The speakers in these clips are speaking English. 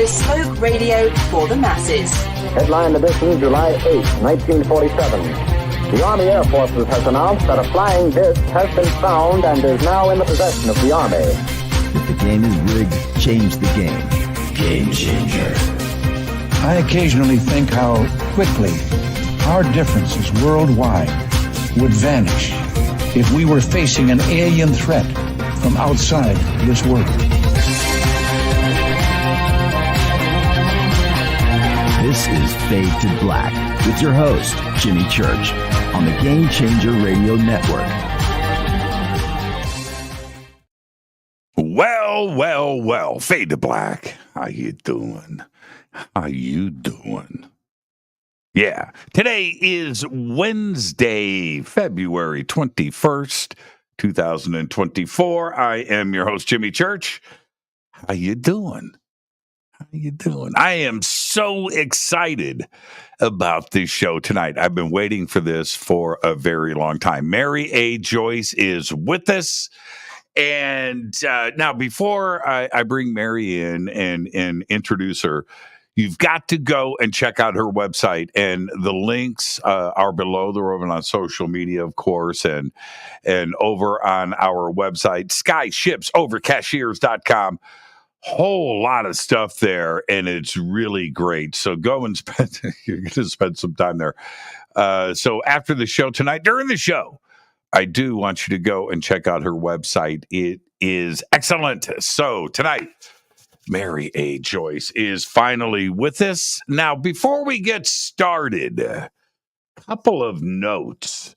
is smoke radio for the masses. Headline edition, July 8, 1947. The Army Air Forces has announced that a flying disc has been found and is now in the possession of the Army. If the game is rigged, change the game. Game changer. I occasionally think how quickly our differences worldwide would vanish if we were facing an alien threat from outside this world. This is Fade to Black with your host, Jimmy Church, on the Game Changer Radio Network. Well, Fade to Black. How you doing? Yeah, today is Wednesday, February 21st, 2024. I am your host, Jimmy Church. How you doing? I am so excited about this show tonight. I've been waiting for this for a very long time. Mary A. Joyce is with us. And now, before I bring Mary in and introduce her, you've got to go and check out her website. And the links are below. They're over on social media, of course, and over on our website, skyshipsovercashiers.com. Whole lot of stuff there, and it's really great. So go and you're going to spend some time there. So after the show tonight, during the show, I do want you to go and check out her website. It is excellent. So tonight, Mary A. Joyce is finally with us. Now, before we get started, a couple of notes.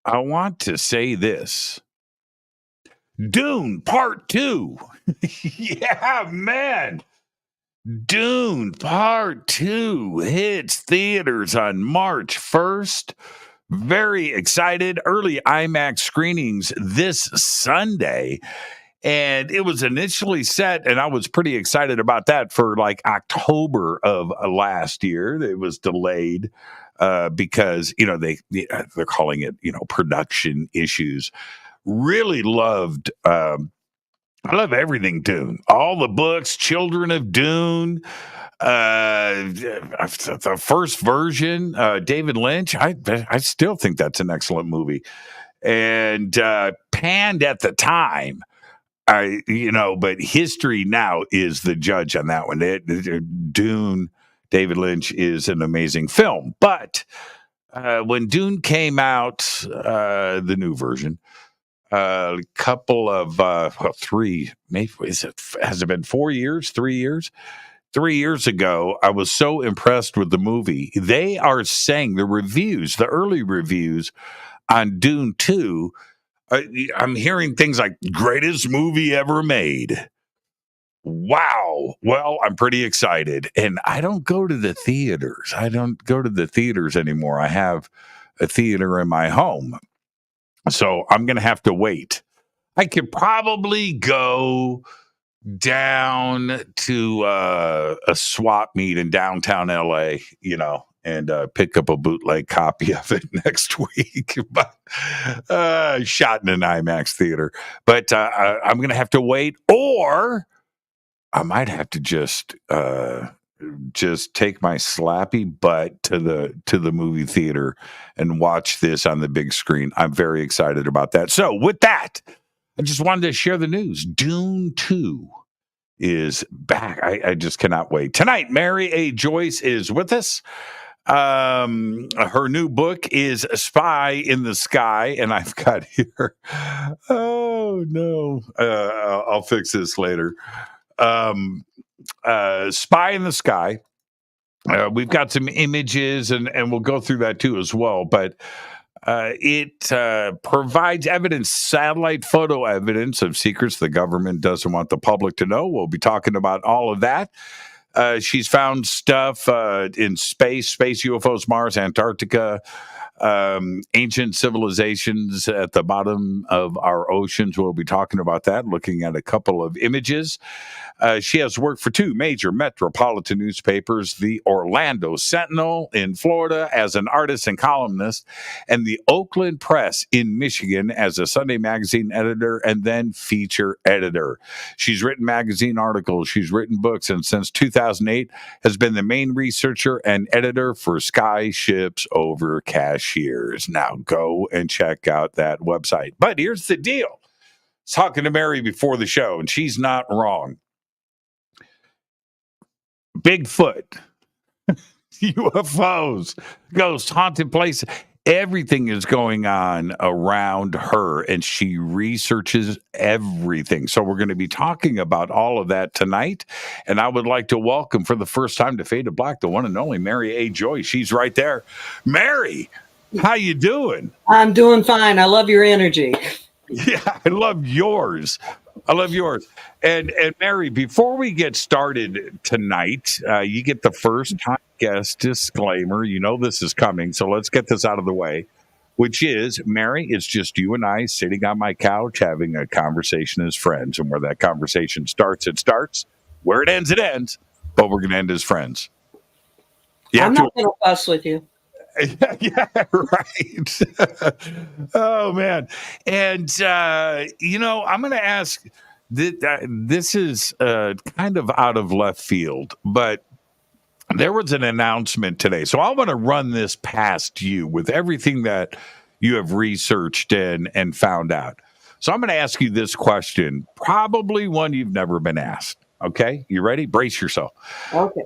I want to say this. Dune Part 2. Yeah, man. Dune Part 2 hits theaters on March 1st. Very excited. Early IMAX screenings this Sunday. And it was initially set, and I was pretty excited about that, for like October of last year. It was delayed because, they're calling it, production issues. Really loved, I love everything Dune. All the books, Children of Dune, the first version, David Lynch. I still think that's an excellent movie. And panned at the time. But history now is the judge on that one. Dune, David Lynch is an amazing film. But when Dune came out, the new version, a couple of, has it been 4 years, 3 years? 3 years ago, I was so impressed with the movie. They are saying the early reviews on Dune 2, I'm hearing things like greatest movie ever made. Wow. Well, I'm pretty excited. And I don't go to the theaters. Anymore. I have a theater in my home. So I'm going to have to wait. I could probably go down to a swap meet in downtown LA, and pick up a bootleg copy of it next week. But shot in an IMAX theater. But I'm going to have to wait, or I might have to just take my slappy butt to the movie theater and watch this on the big screen. I'm very excited about that. So with that, I just wanted to share the news. Dune 2 is back. I just cannot wait. Tonight, Mary A. Joyce is with us. Her new book is Spy in the Sky, and I've got here. Oh no, I'll fix this later. Spy in the Sky. We've got some images, and we'll go through that too as well. But it provides evidence, satellite photo evidence of secrets the government doesn't want the public to know. We'll be talking about all of that. She's found stuff in space UFOs, Mars, Antarctica, ancient civilizations at the bottom of our oceans. We'll be talking about that, looking at a couple of images. She has worked for two major metropolitan newspapers, the Orlando Sentinel in Florida as an artist and columnist, and the Oakland Press in Michigan as a Sunday magazine editor and then feature editor. She's written magazine articles, she's written books, and since 2008 has been the main researcher and editor for Sky Ships Over Cashiers. Now go and check out that website. But here's the deal. I was talking to Mary before the show, and she's not wrong. Bigfoot, UFOs, ghosts, haunted places. Everything is going on around her, and she researches everything. So we're going to be talking about all of that tonight. And I would like to welcome for the first time to Fade to Black, the one and only Mary A. Joyce. She's right there. Mary, how you doing? I'm doing fine. I love your energy. Yeah, I love yours. I love yours. And Mary, before we get started tonight, you get the first time guest disclaimer. You know this is coming, so let's get this out of the way, which is, Mary, it's just you and I sitting on my couch having a conversation as friends. And where that conversation starts, it starts. Where it ends. But we're going to end as friends. I'm not going to fuss with you. Yeah, right. Oh, man. And, I'm going to ask, this is kind of out of left field, but there was an announcement today. So I want to run this past you with everything that you have researched and found out. So I'm going to ask you this question, probably one you've never been asked. Okay, you ready? Brace yourself. Okay.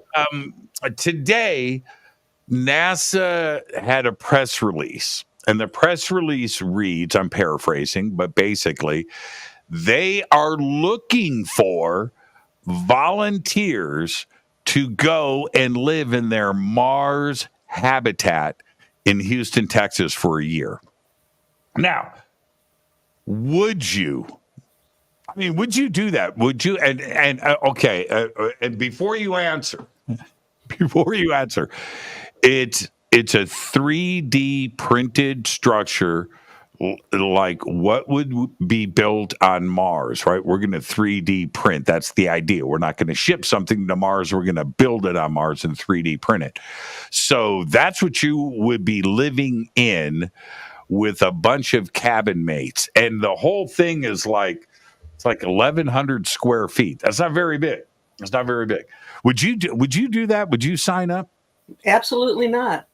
Today, NASA had a press release, and the press release reads, I'm paraphrasing, but basically, they are looking for volunteers to go and live in their Mars habitat in Houston, Texas for a year. Now, would you? I mean, would you do that? Would you? And before you answer, it's a 3D printed structure, like what would be built on Mars, right? We're going to 3D print. That's the idea. We're not going to ship something to Mars. We're going to build it on Mars and 3D print it. So that's what you would be living in with a bunch of cabin mates. And the whole thing is like 1,100 square feet. That's not very big. It's not very big. Would you do that? Would you sign up? Absolutely not.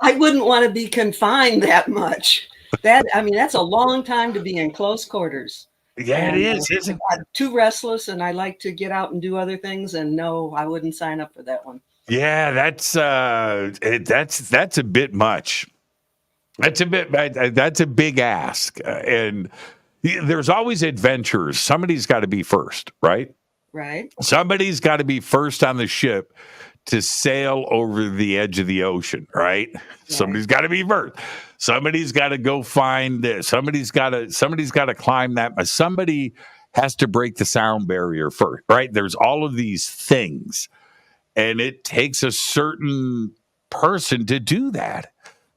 I wouldn't want to be confined that much. That's a long time to be in close quarters. Yeah, it is, isn't it? I'm too restless, and I like to get out and do other things. And no, I wouldn't sign up for that one. Yeah, that's a bit much. That's a big ask, and there's always adventurers. Somebody's got to be first, right? Right. Somebody's got to be first on the ship to sail over the edge of the ocean, right? Somebody's got to be first. Somebody's got to go find this. Somebody's got to climb that. Somebody has to break the sound barrier first, right? There's all of these things, and it takes a certain person to do that.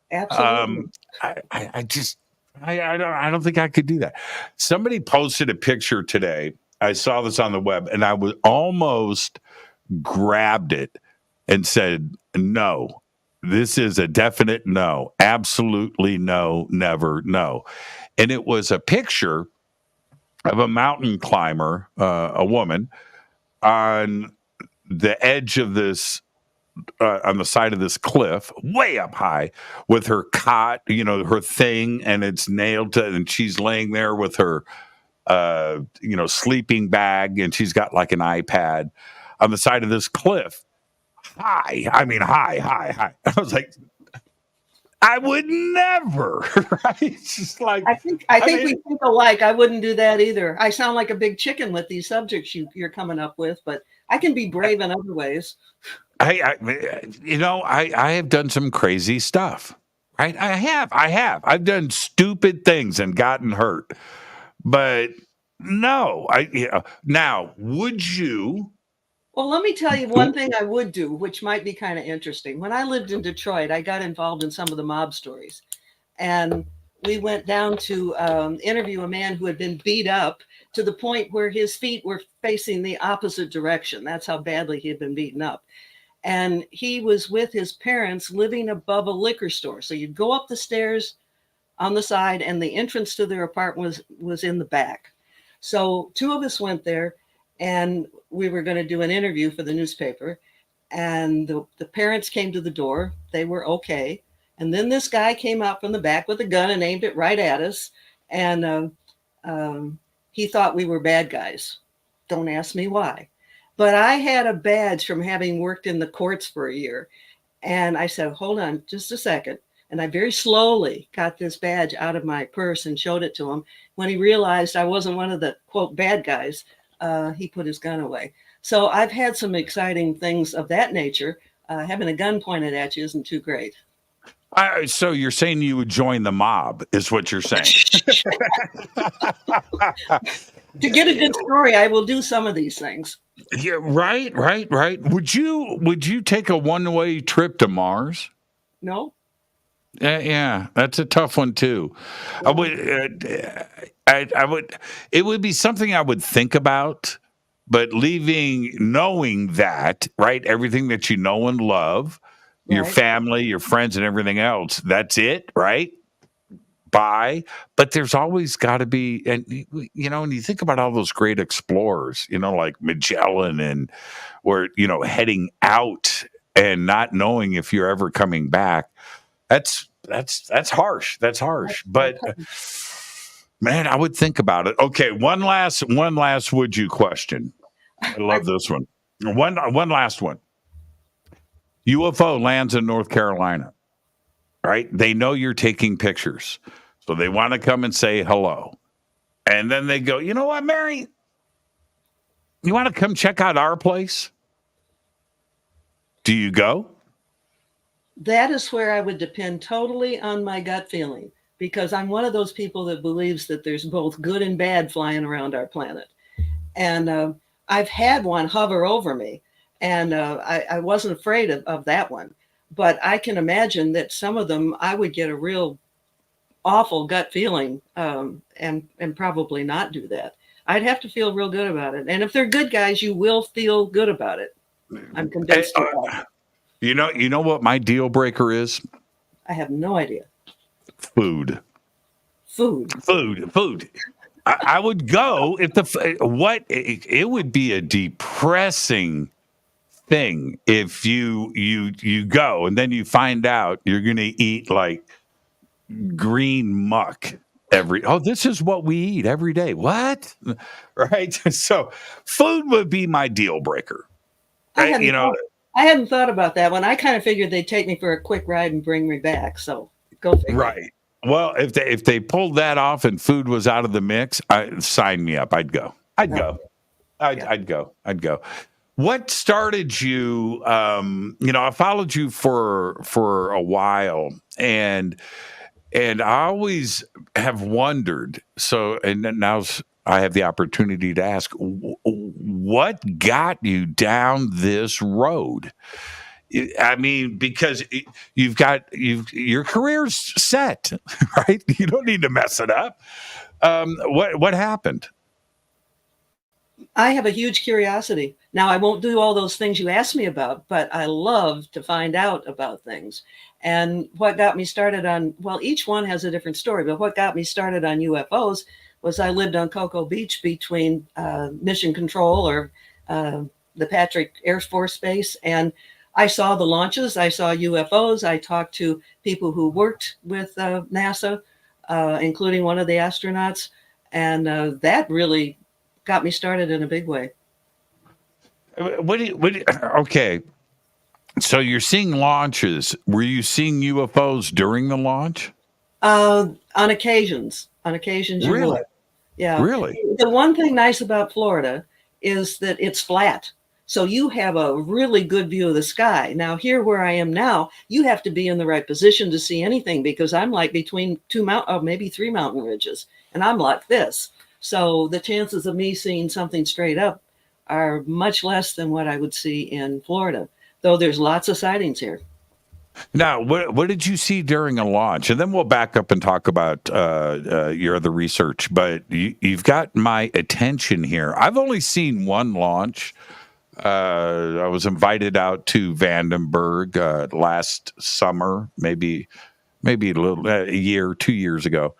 Absolutely. I don't think I could do that. Somebody posted a picture today. I saw this on the web, and I was almost grabbed it and said, no, this is a definite no. Absolutely no, never no. And it was a picture of a mountain climber, a woman, on the edge of this, on the side of this cliff, way up high, with her cot, her thing, and it's nailed to, and she's laying there with her, sleeping bag, and she's got like an iPad on the side of this cliff. High. I was like, I would never, right? It's just like, I think we think alike. I wouldn't do that either. I sound like a big chicken with these subjects you're coming up with, but I can be brave in other ways. I have done some crazy stuff, right? I have. I've done stupid things and gotten hurt, but no. Now, would you Well, let me tell you one thing I would do, which might be kind of interesting. When I lived in Detroit, I got involved in some of the mob stories. And we went down to interview a man who had been beat up to the point where his feet were facing the opposite direction. That's how badly he had been beaten up. And he was with his parents living above a liquor store. So you'd go up the stairs on the side, and the entrance to their apartment was in the back. So two of us went there, and we were going to do an interview for the newspaper. And the parents came to the door. They were okay. And then this guy came out from the back with a gun and aimed it right at us. And he thought we were bad guys. Don't ask me why. But I had a badge from having worked in the courts for a year. And I said, hold on just a second. And I very slowly got this badge out of my purse and showed it to him. When he realized I wasn't one of the, quote, bad guys, he put his gun away. So I've had some exciting things of that nature. Having a gun pointed at you isn't too great. So you're saying you would join the mob, is what you're saying. To get a good story, I will do some of these things. Yeah, right. Would you take a one-way trip to Mars? No. Yeah, that's a tough one too. I would. It would be something I would think about, but knowing that, right, everything that you know and love. Your family, your friends, and everything else. That's it, right? Bye. But there's always got to be, and when you think about all those great explorers, like Magellan, and or heading out and not knowing if you're ever coming back. That's harsh. That's harsh. But man, I would think about it. Okay, one last would you question. I love this one. One last one. UFO lands in North Carolina, right? They know you're taking pictures, so they want to come and say hello. And then they go, you know what, Mary? You want to come check out our place? Do you go? That is where I would depend totally on my gut feeling, because I'm one of those people that believes that there's both good and bad flying around our planet. And I've had one hover over me. And I wasn't afraid of that one. But I can imagine that some of them, I would get a real awful gut feeling and probably not do that. I'd have to feel real good about it. And if they're good guys, you will feel good about it. I'm convinced of that. You know what my deal breaker is? I have no idea. Food. I would go if it would be a depressing thing if you go and then you find out you're going to eat like green muck this is what we eat every day. What? Right? So food would be my deal breaker. I hadn't thought about that one. I kind of figured they'd take me for a quick ride and bring me back. So go figure. Right. Well, if they pulled that off and food was out of the mix, sign me up. I'd go. I'd go. What started you? I followed you for a while, and I always have wondered. So, and now I have the opportunity to ask, what got you down this road? I mean, because your career's set, right? You don't need to mess it up. What happened? I have a huge curiosity. Now, I won't do all those things you asked me about, but I love to find out about things. And what got me started on, well, each one has a different story, but what got me started on UFOs was I lived on Cocoa Beach between Mission Control or the Patrick Air Force Base. And I saw the launches. I saw UFOs. I talked to people who worked with NASA, including one of the astronauts. And that really got me started in a big way. Okay. So you're seeing launches. Were you seeing UFOs during the launch? On occasions. You really? would. Yeah. Really? The one thing nice about Florida is that it's flat. So you have a really good view of the sky. Now, here where I am now, you have to be in the right position to see anything because I'm like between maybe three mountain ridges, and I'm like this. So the chances of me seeing something straight up are much less than what I would see in Florida, though there's lots of sightings here. Now, what did you see during a launch? And then we'll back up and talk about your other research. But you've got my attention here. I've only seen one launch. I was invited out to Vandenberg last summer, maybe a year, 2 years ago,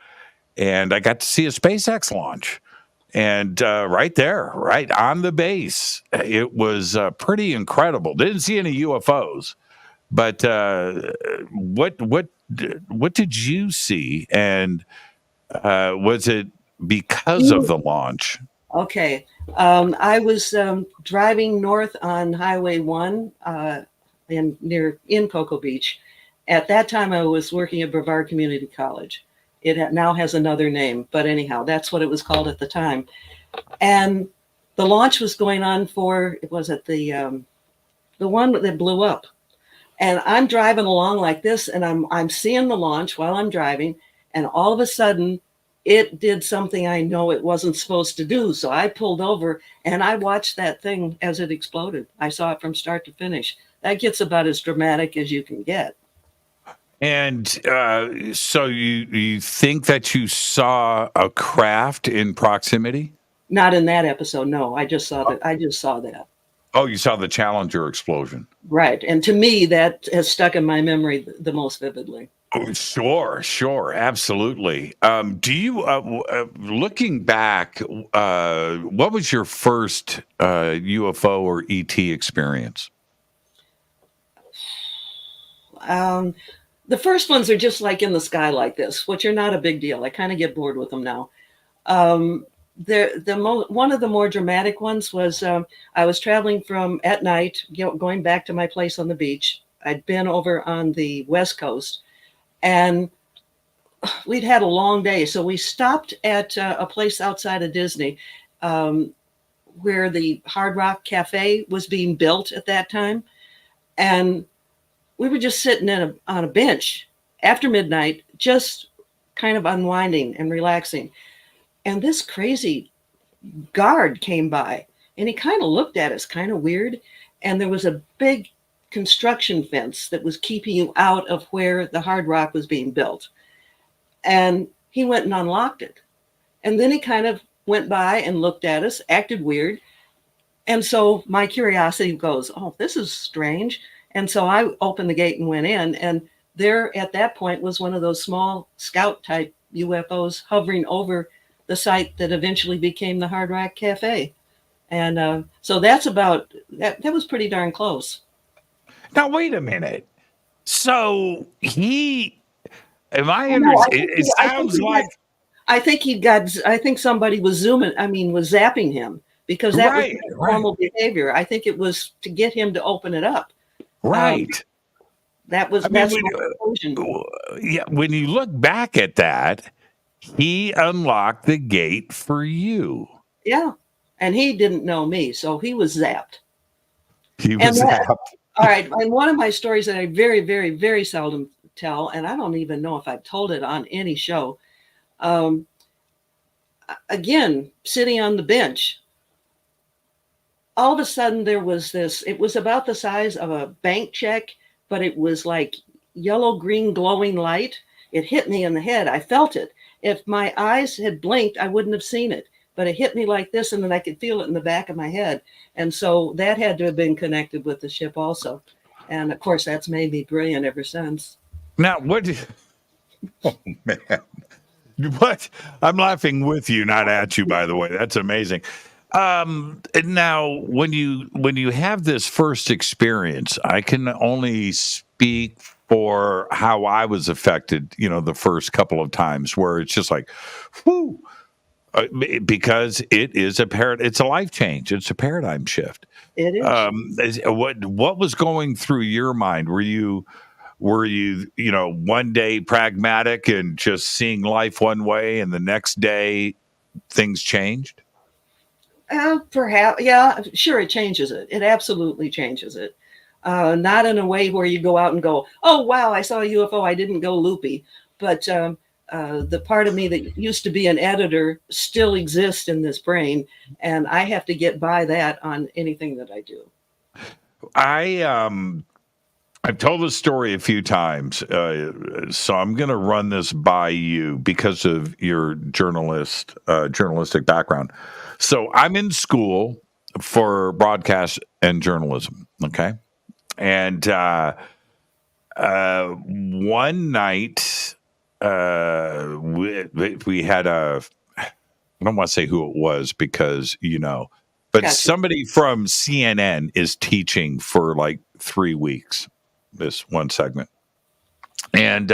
and I got to see a SpaceX launch. And right there, right on the base, it was pretty incredible. Didn't see any UFOs. But what did you see, and was it because of the launch? Okay, I was driving north on Highway 1 in Cocoa Beach. At that time, I was working at Brevard Community College. It now has another name, but anyhow, that's what it was called at the time. And the launch was going on for, was it the one that blew up? And I'm driving along like this, and I'm seeing the launch while I'm driving, and all of a sudden, it did something I know it wasn't supposed to do. So I pulled over, and I watched that thing as it exploded. I saw it from start to finish. That gets about as dramatic as you can get. And so you think that you saw a craft in proximity? Not in that episode, no. I just saw that. Oh, you saw the Challenger explosion. Right. And to me, that has stuck in my memory the most vividly. Oh, sure. Absolutely. Do you, looking back, what was your first UFO or ET experience? The first ones are just like in the sky like this, which are not a big deal. I kind of get bored with them now. One of the more dramatic ones was I was traveling at night, going back to my place on the beach. I'd been over on the West Coast, and we'd had a long day. So we stopped at a place outside of Disney where the Hard Rock Cafe was being built at that time. And we were just sitting on a bench after midnight, just kind of unwinding and relaxing. And this crazy guard came by, and he kind of looked at us kind of weird. And there was a big construction fence that was keeping you out of where the Hard Rock was being built. And he went and unlocked it. And then he kind of went by and looked at us, acted weird. And so my curiosity goes, oh, this is strange. And so I opened the gate and went in. And there at that point was one of those small scout type UFOs hovering over the site that eventually became the Hard Rock Cafe. And so that's about, that was pretty darn close. Now, wait a minute. So it sounds like. I think somebody was zapping him, because that was normal behavior. I think it was to get him to open it up. Right. That's my conclusion. Yeah. When you look back at that, he unlocked the gate for you. Yeah. And he didn't know me, so he was zapped. All right. And one of my stories that I very, very, very seldom tell, and I don't even know if I've told it on any show. Again, sitting on the bench, all of a sudden there was this, it was about the size of a bank check, but it was like yellow, green, glowing light. It hit me in the head. I felt it. If my eyes had blinked, I wouldn't have seen it, but it hit me like this, and then I could feel it in the back of my head. And so that had to have been connected with the ship also. And of course, that's made me brilliant ever since. Now, oh man, what? I'm laughing with you, not at you, by the way. That's amazing. Now, when you have this first experience, I can only speak for how I was affected, the first couple of times, where it's just like, whoo, because it's a life change. It's a paradigm shift. It is. What was going through your mind? Were you one day pragmatic and just seeing life one way, and the next day things changed? Perhaps, yeah, sure. It changes it. It absolutely changes it. Not in a way where you go out and go, oh, wow, I saw a UFO. I didn't go loopy. But the part of me that used to be an editor still exists in this brain, and I have to get by that on anything that I do. I've told this story a few times, so I'm going to run this by you because of your journalistic background. So I'm in school for broadcast and journalism, okay? And one night we had I don't want to say who it was because, but Gotcha. somebody from CNN is teaching for like 3 weeks, this one segment. And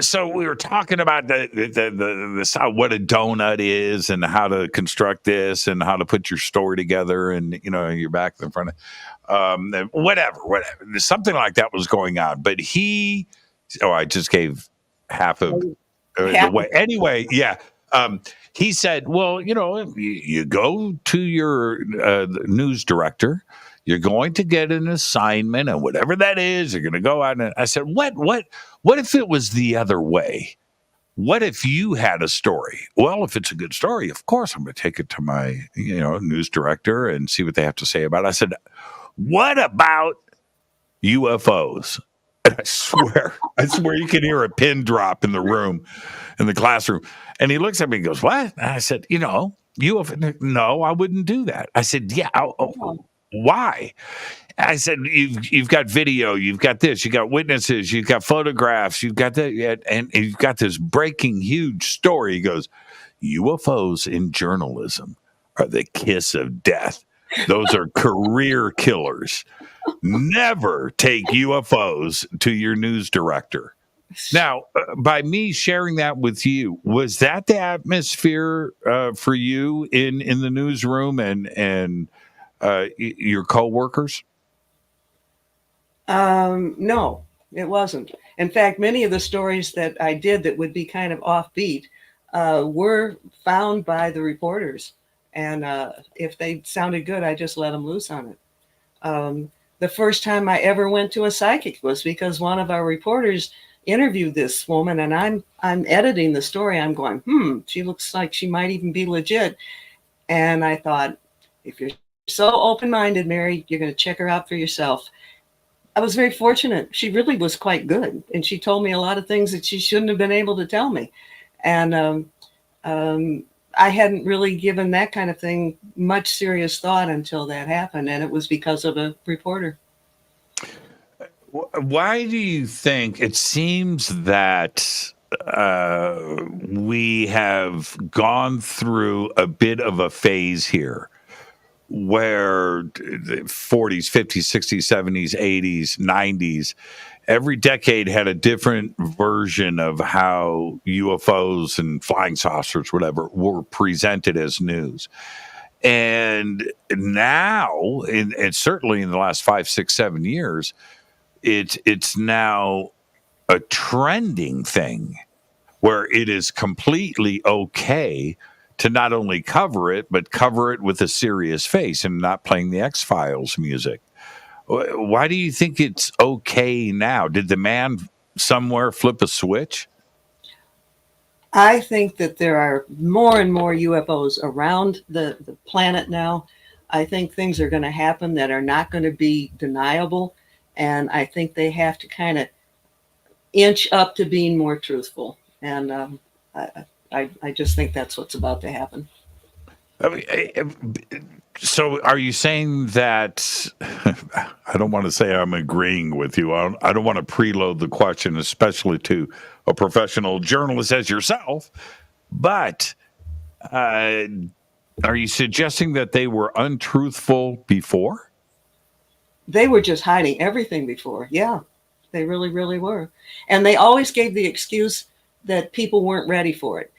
so we were talking about the what a donut is and how to construct this and how to put your story together and, your back in front of, whatever, something like that was going on. But I just gave half of the way. Anyway, yeah. He said, well, you go to your news director. You're going to get an assignment, and whatever that is, you're going to go out. And I said, what if it was the other way? What if you had a story? Well, if it's a good story, of course, I'm going to take it to my, news director and see what they have to say about it. I said, what about UFOs? And I swear you can hear a pin drop in the room, in the classroom. And he looks at me and goes, what? And I said, UFO. No, I wouldn't do that. I said, yeah. Why? I said, you've got video, you've got this, you got witnesses, you've got photographs, you've got that, and you've got this breaking huge story. He goes, UFOs in journalism are the kiss of death. Those are career killers. Never take UFOs to your news director. Now, by me sharing that with you, was that the atmosphere for you in the newsroom and your coworkers? No, it wasn't. In fact, many of the stories that I did that would be kind of offbeat were found by the reporters. And if they sounded good, I just let them loose on it. The first time I ever went to a psychic was because one of our reporters interviewed this woman, and I'm editing the story. I'm going, she looks like she might even be legit. And I thought, if you're so open-minded, Mary, you're going to check her out for yourself. I was very fortunate. She really was quite good. And she told me a lot of things that she shouldn't have been able to tell me. And I hadn't really given that kind of thing much serious thought until that happened. And it was because of a reporter. Why do you think it seems that we have gone through a bit of a phase here where the 40s, 50s, 60s, 70s, 80s, 90s, every decade had a different version of how UFOs and flying saucers, whatever, were presented as news. And now, and certainly in the last 5, 6, 7 years, it's now a trending thing where it is completely okay to not only cover it, but cover it with a serious face and not playing the X-Files music. Why do you think it's okay now? Did the man somewhere flip a switch? I think that there are more and more UFOs around the planet now. I think things are going to happen that are not going to be deniable. And I think they have to kind of inch up to being more truthful. And I just think that's what's about to happen. So are you saying that, I don't want to say I'm agreeing with you. I don't want to preload the question, especially to a professional journalist as yourself, but are you suggesting that they were untruthful before? They were just hiding everything before. Yeah, they really, really were. And they always gave the excuse that people weren't ready for it.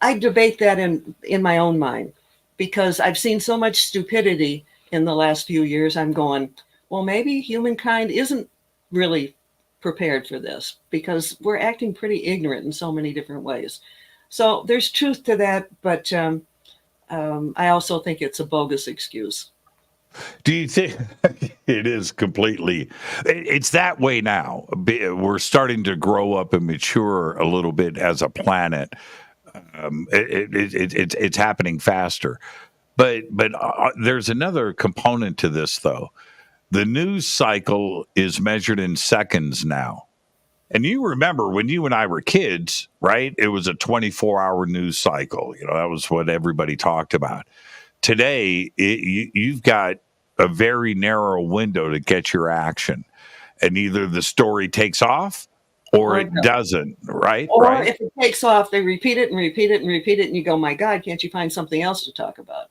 I debate that in my own mind because I've seen so much stupidity in the last few years. I'm going, well, maybe humankind isn't really prepared for this because we're acting pretty ignorant in so many different ways. So there's truth to that, but I also think it's a bogus excuse. Do you think it is completely? It's that way now. We're starting to grow up and mature a little bit as a planet. It's happening faster, but there's another component to this, though. The news cycle is measured in seconds now. And you remember when you and I were kids, right? It was a 24-hour news cycle. You know, that was what everybody talked about. Today, you've got a very narrow window to get your action. And either the story takes off or it doesn't, right? Or right? if it takes off, they repeat it and repeat it and repeat it. And you go, my God, can't you find something else to talk about?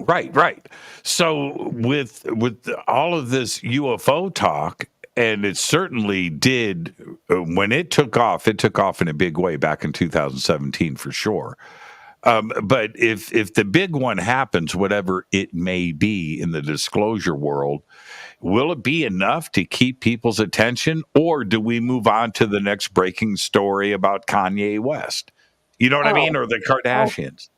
Right. So with all of this UFO talk, and it certainly did when it took off in a big way back in 2017 for sure. But if the big one happens, whatever it may be in the disclosure world, will it be enough to keep people's attention, or do we move on to the next breaking story about Kanye West? You know what I mean, or the Kardashians?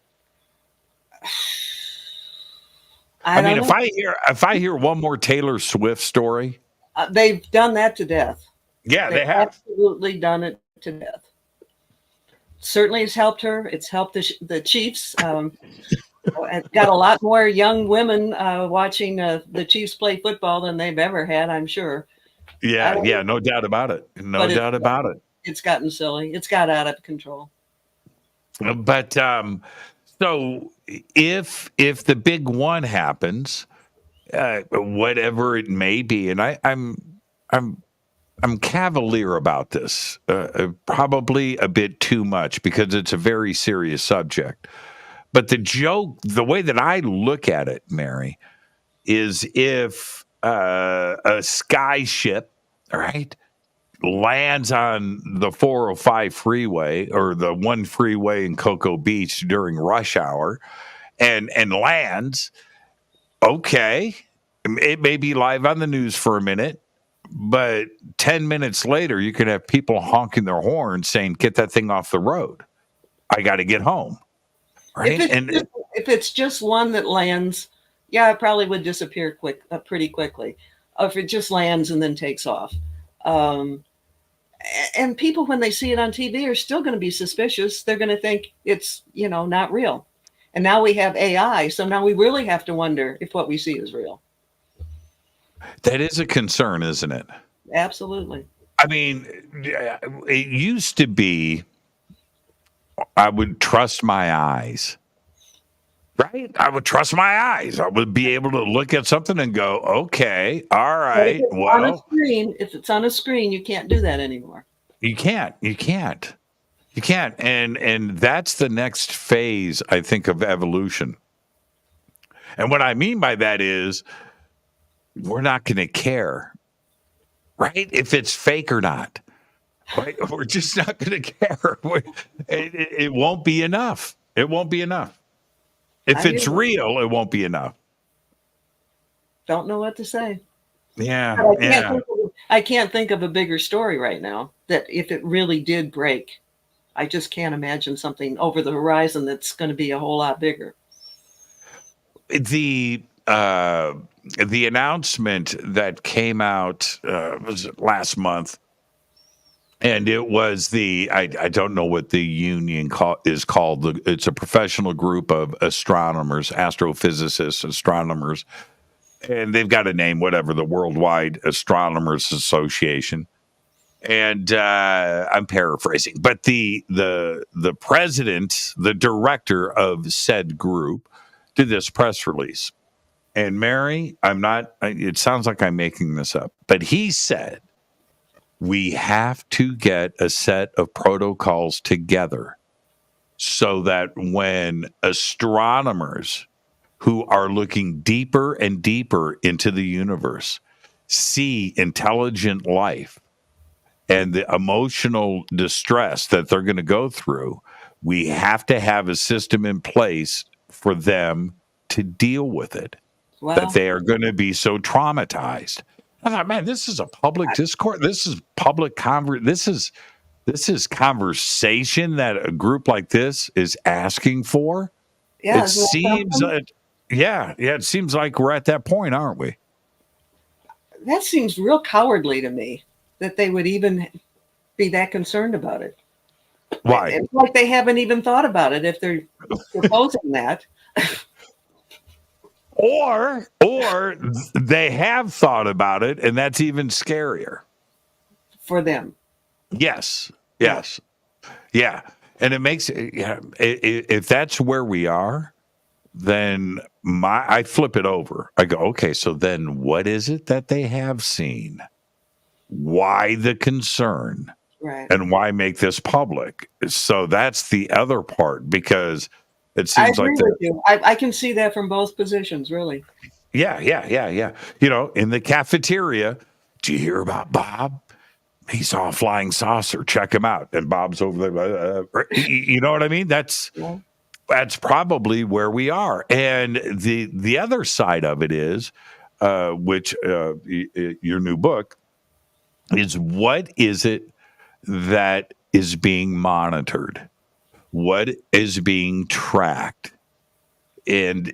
I mean, if I hear one more Taylor Swift story, they've done that to death. Yeah, they have absolutely done it to death. Certainly, it's helped her. It's helped the Chiefs. Got a lot more young women watching the Chiefs play football than they've ever had, I'm sure. Yeah, no doubt about it. No doubt about it. It's gotten silly. It's got out of control. But so if the big one happens, whatever it may be, and I'm cavalier about this, probably a bit too much because it's a very serious subject. But the way that I look at it, Mary, is if a sky ship, right, lands on the 405 freeway or the one freeway in Cocoa Beach during rush hour and lands, okay, it may be live on the news for a minute, but 10 minutes later, you could have people honking their horns saying, get that thing off the road. I got to get home. Right? If it's just one that lands, yeah, it probably would disappear pretty quickly. Or if it just lands and then takes off. And people, when they see it on TV, are still going to be suspicious. They're going to think it's, not real. And now we have AI. So now we really have to wonder if what we see is real. That is a concern, isn't it? Absolutely. I mean, it used to be, I would trust my eyes, right? I would trust my eyes. I would be able to look at something and go, okay, all right. If it's on a screen, you can't do that anymore. You can't. And that's the next phase, I think, of evolution. And what I mean by that is we're not going to care, right? If it's fake or not. Right? We're just not going to care. It won't be enough. It won't be enough. If it's real, it won't be enough. Don't know what to say. Yeah. I can't think of a bigger story right now that if it really did break, I just can't imagine something over the horizon that's going to be a whole lot bigger. The announcement that came out was last month. And it was I don't know what the union is called. It's a professional group of astronomers, astrophysicists, astronomers. And they've got a name, whatever, the Worldwide Astronomers Association. And I'm paraphrasing. But the president, the director of said group, did this press release. And Mary, it sounds like I'm making this up. But he said, we have to get a set of protocols together so that when astronomers who are looking deeper and deeper into the universe see intelligent life and the emotional distress that they're going to go through, we have to have a system in place for them to deal with it. Wow. That they are going to be so traumatized. I thought, man, this is a public discourse. This is public this is conversation that a group like this is asking for. Yeah, it seems Yeah. It seems like we're at that point, aren't we? That seems real cowardly to me, that they would even be that concerned about it. Why? It's like they haven't even thought about it if they're proposing that. Or they have thought about it, and that's even scarier. For them. Yes. Yeah. And it makes if that's where we are, then I flip it over. I go, okay, so then what is it that they have seen? Why the concern? Right. And why make this public? So that's the other part, because it I seems agree like with you. I can see that from both positions, really. Yeah. In the cafeteria, do you hear about Bob? He saw a flying saucer. Check him out. And Bob's over there. You know what I mean? That's probably where we are. And the other side of it is, which your new book is, what is it that is being monitored? What is being tracked? And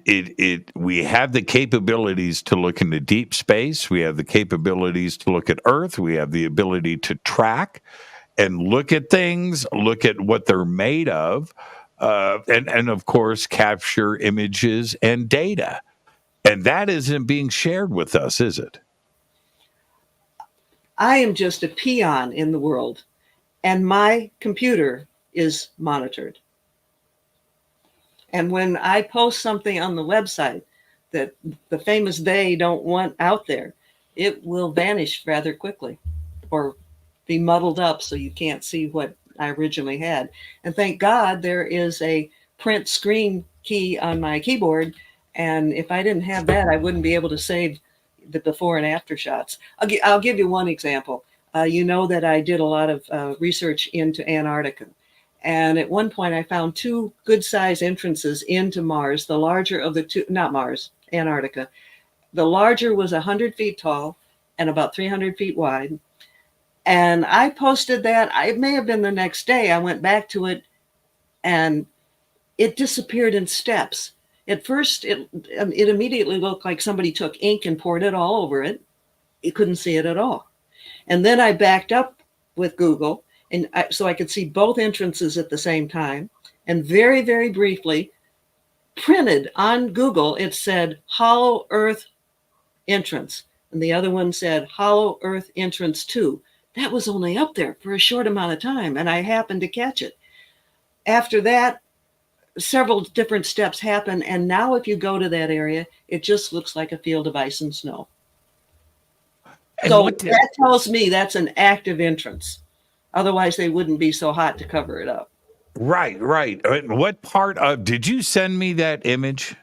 we have the capabilities to look into deep space. We have the capabilities to look at Earth. We have the ability to track and look at things, look at what they're made of, and of course, capture images and data. And that isn't being shared with us, is it? I am just a peon in the world, and my computer is monitored. And when I post something on the website that the famous they don't want out there, it will vanish rather quickly or be muddled up so you can't see what I originally had. And thank God there is a print screen key on my keyboard. And if I didn't have that, I wouldn't be able to save the before and after shots. I'll give you one example. You know that I did a lot of research into Antarctica. And at one point, I found two good-sized entrances into Mars, the larger of the two, not Mars, Antarctica. The larger was 100 feet tall and about 300 feet wide. And I posted that. It may have been the next day. I went back to it, and it disappeared in steps. At first, it immediately looked like somebody took ink and poured it all over it. You couldn't see it at all. And then I backed up with Google, and so I could see both entrances at the same time. And very, very briefly, printed on Google, it said Hollow Earth Entrance. And the other one said Hollow Earth Entrance 2. That was only up there for a short amount of time, and I happened to catch it. After that, several different steps happen, and now if you go to that area, it just looks like a field of ice and snow. And so that tells me that's an active entrance. Otherwise, they wouldn't be so hot to cover it up. Right. What part of, did you send me that image?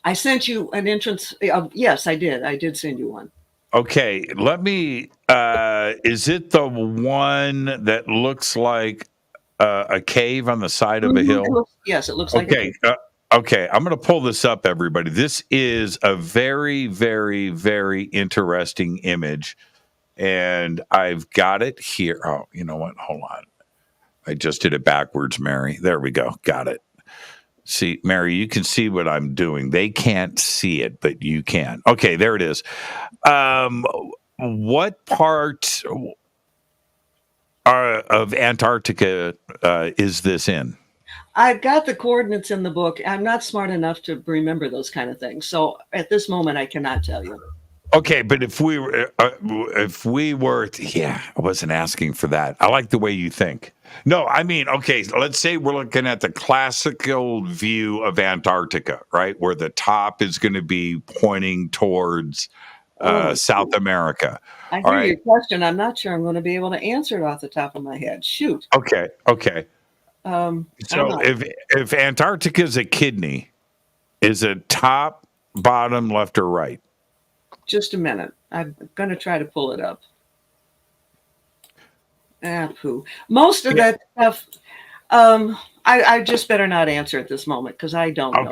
I sent you an entrance. Yes, I did. I did send you one. Okay, let me, is it the one that looks like a cave on the side of a hill? Yes, it looks like a cave. Okay, I'm going to pull this up, everybody. This is a very, very, very interesting image. And I've got it here. Oh, you know what? Hold on. I just did it backwards, Mary. There we go. Got it. See, Mary, you can see what I'm doing. They can't see it, but you can. Okay, there it is. What part of Antarctica is this in? I've got the coordinates in the book. I'm not smart enough to remember those kind of things. So at this moment, I cannot tell you. Okay, but if we were, yeah, I wasn't asking for that. I like the way you think. No, I mean, okay, let's say we're looking at the classical view of Antarctica, right? Where the top is going to be pointing towards South America. I hear your question. I'm not sure I'm going to be able to answer it off the top of my head. Shoot. Okay. So if Antarctica is a kidney, is it top, bottom, left, or right? Just a minute. I'm going to try to pull it up. Pooh. Most of that stuff, I just better not answer at this moment because I don't know.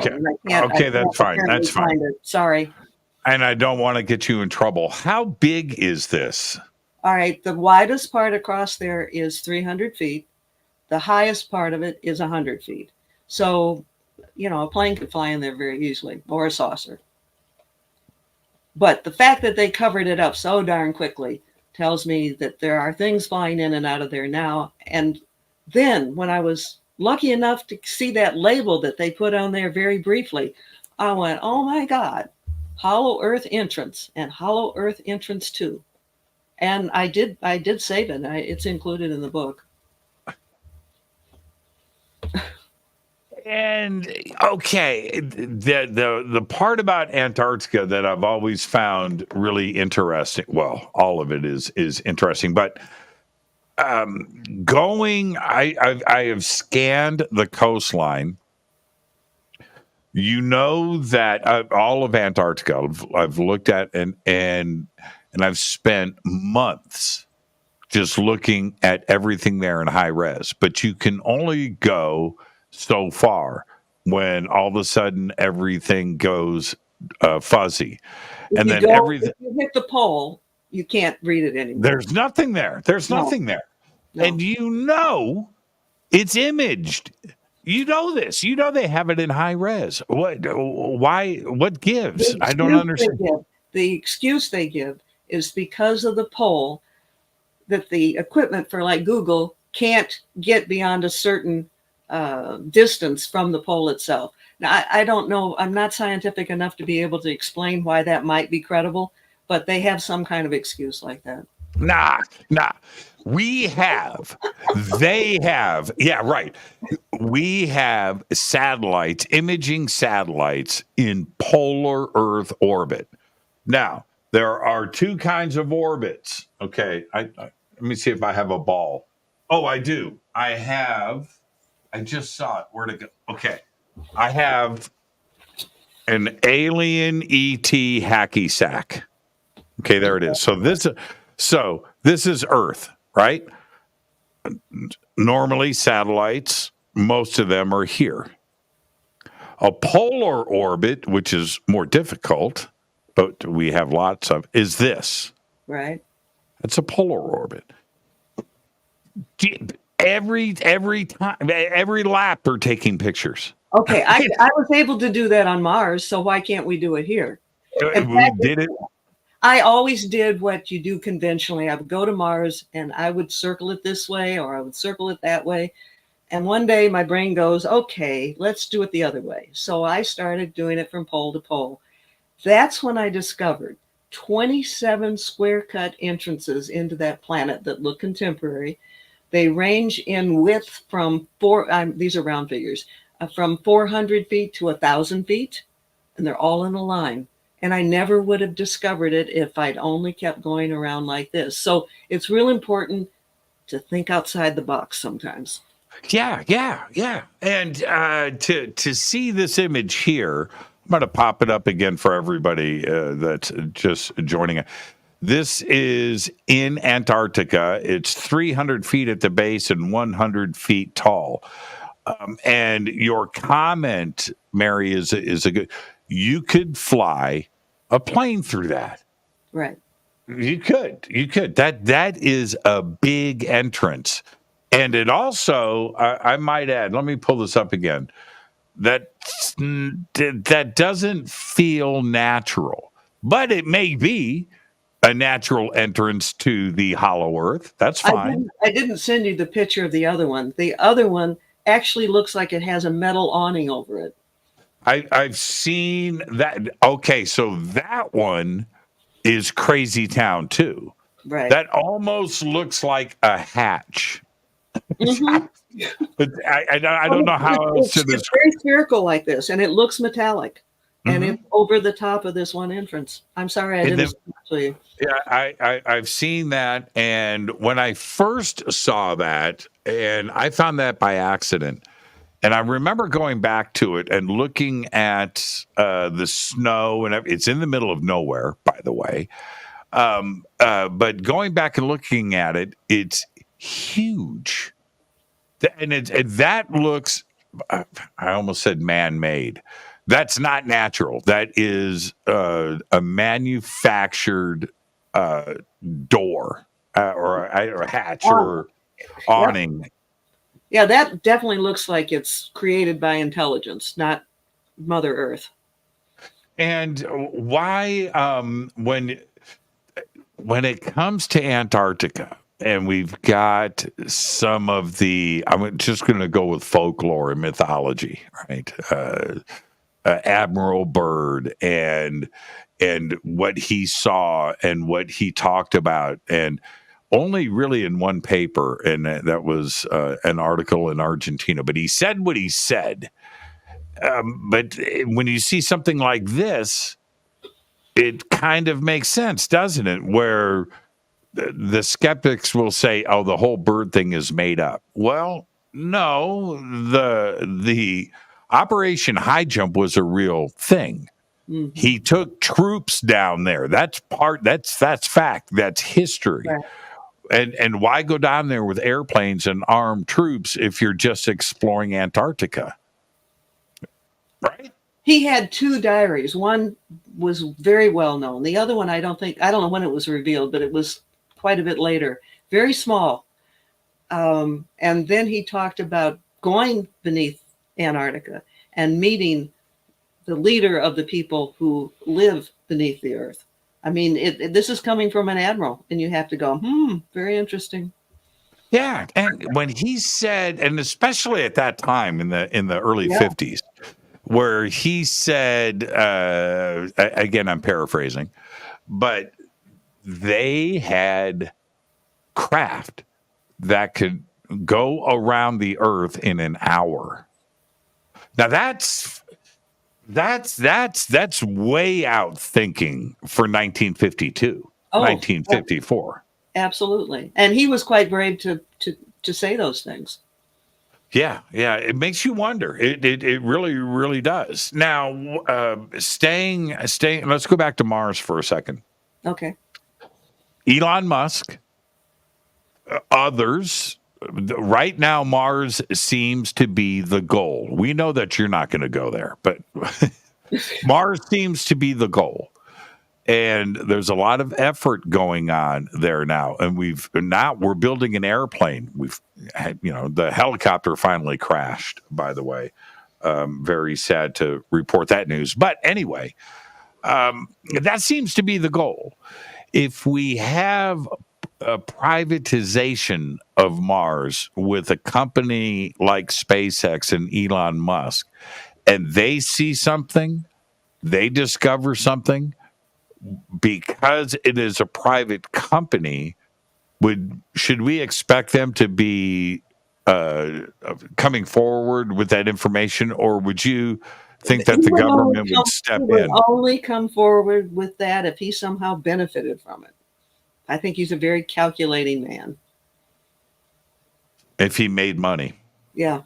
Okay, that's fine. That's fine. Sorry. And I don't want to get you in trouble. How big is this? All right. The widest part across there is 300 feet. The highest part of it is 100 feet. So a plane could fly in there very easily, or a saucer. But the fact that they covered it up so darn quickly tells me that there are things flying in and out of there now. And then when I was lucky enough to see that label that they put on there very briefly, I went, oh my God, Hollow Earth Entrance and Hollow Earth Entrance 2. And I did save it. It's included in the book. And okay, the part about Antarctica that I've always found really interesting. Well, all of it is interesting, but I have scanned the coastline. You know that all of Antarctica I've looked at and I've spent months just looking at everything there in high res. But you can only go so far when all of a sudden everything goes fuzzy, and then everything. If you hit the pole, you can't read it anymore. There's nothing there. There's nothing there, and it's imaged. You know this. You know they have it in high res. What? Why? What gives? I don't understand. The excuse they give is because of the pole, that the equipment for like Google can't get beyond a certain distance from the pole itself. Now, I don't know. I'm not scientific enough to be able to explain why that might be credible, but they have some kind of excuse like that. Nah. They have. Yeah, right. We have satellites, imaging satellites in polar Earth orbit. Now, there are two kinds of orbits. Okay, let me see if I have a ball. Oh, I do. I just saw it. Where'd it go? Okay. I have an alien ET hacky sack. Okay, there it is. So this is Earth, right? Normally satellites, most of them are here. A polar orbit, which is more difficult, but we have lots of, is this. Right. It's a polar orbit. Every time, every lap, they're taking pictures. Okay, I was able to do that on Mars, so why can't we do it here? We did it. I always did what you do conventionally. I would go to Mars and I would circle it this way or I would circle it that way. And one day my brain goes, okay, let's do it the other way. So I started doing it from pole to pole. That's when I discovered 27 square cut entrances into that planet that look contemporary. They range in width from these are round figures, from 400 feet to 1,000 feet. And they're all in a line. And I never would have discovered it if I'd only kept going around like this. So it's real important to think outside the box sometimes. Yeah. And to see this image here, I'm going to pop it up again for everybody that's just joining us. This is in Antarctica. It's 300 feet at the base and 100 feet tall. And your comment, Mary, is a good. You could fly a plane through that. Right. You could. That is a big entrance. And it also, I might add, let me pull this up again. That doesn't feel natural, but it may be a natural entrance to the hollow Earth. That's fine. I didn't send you the picture of the other one. The other one actually looks like it has a metal awning over it. I've seen that. Okay, so that one is Crazy Town too. Right. That almost looks like a hatch. Mm-hmm. But I don't know how else to describe. It's very spherical like this, and it looks metallic. And it's over the top of this one entrance. I'm sorry I didn't tell you. Yeah, I've seen that. And when I first saw that, and I found that by accident, and I remember going back to it and looking at the snow, and it's in the middle of nowhere, by the way. But going back and looking at it, it's huge. And that looks, I almost said man-made. That's not natural. That is a manufactured door or a hatch or awning. Yeah, that definitely looks like it's created by intelligence, not Mother Earth. And why, when it comes to Antarctica, and we've got some of the, I'm just going to go with folklore and mythology, right? Admiral Byrd and what he saw and what he talked about, and only really in one paper, and that was an article in Argentina. But he said what he said. But when you see something like this, it kind of makes sense, doesn't it? Where the skeptics will say, "Oh, the whole bird thing is made up." Well, no, the Operation High Jump was a real thing. Mhm. He took troops down there. That's fact. That's history. Right. And why go down there with airplanes and armed troops if you're just exploring Antarctica? Right? He had two diaries. One was very well known. The other one, I don't know when it was revealed, but it was quite a bit later. Very small. And then he talked about going beneath Antarctica and meeting the leader of the people who live beneath the earth. I mean, this is coming from an admiral, and you have to go, very interesting. Yeah, and when he said, and especially at that time in the early 50s, where he said, again, I'm paraphrasing, but they had craft that could go around the earth in an hour. Now that's way out thinking for 1952, 1954. Absolutely. And he was quite brave to say those things. Yeah, it makes you wonder. It really, really does. Now, staying. Let's go back to Mars for a second. Okay. Elon Musk, others. Right now, Mars seems to be the goal. We know that you're not going to go there, but Mars seems to be the goal. And there's a lot of effort going on there now. And we're building an airplane. We've had, the helicopter finally crashed, by the way. Very sad to report that news. But anyway, that seems to be the goal. If we have a privatization of Mars with a company like SpaceX and Elon Musk, and they see something, they discover something, because it is a private company, should we expect them to be coming forward with that information, or would you think that the government would step in? He would only come forward with that if he somehow benefited from it. I think he's a very calculating man. If he made money. Yeah.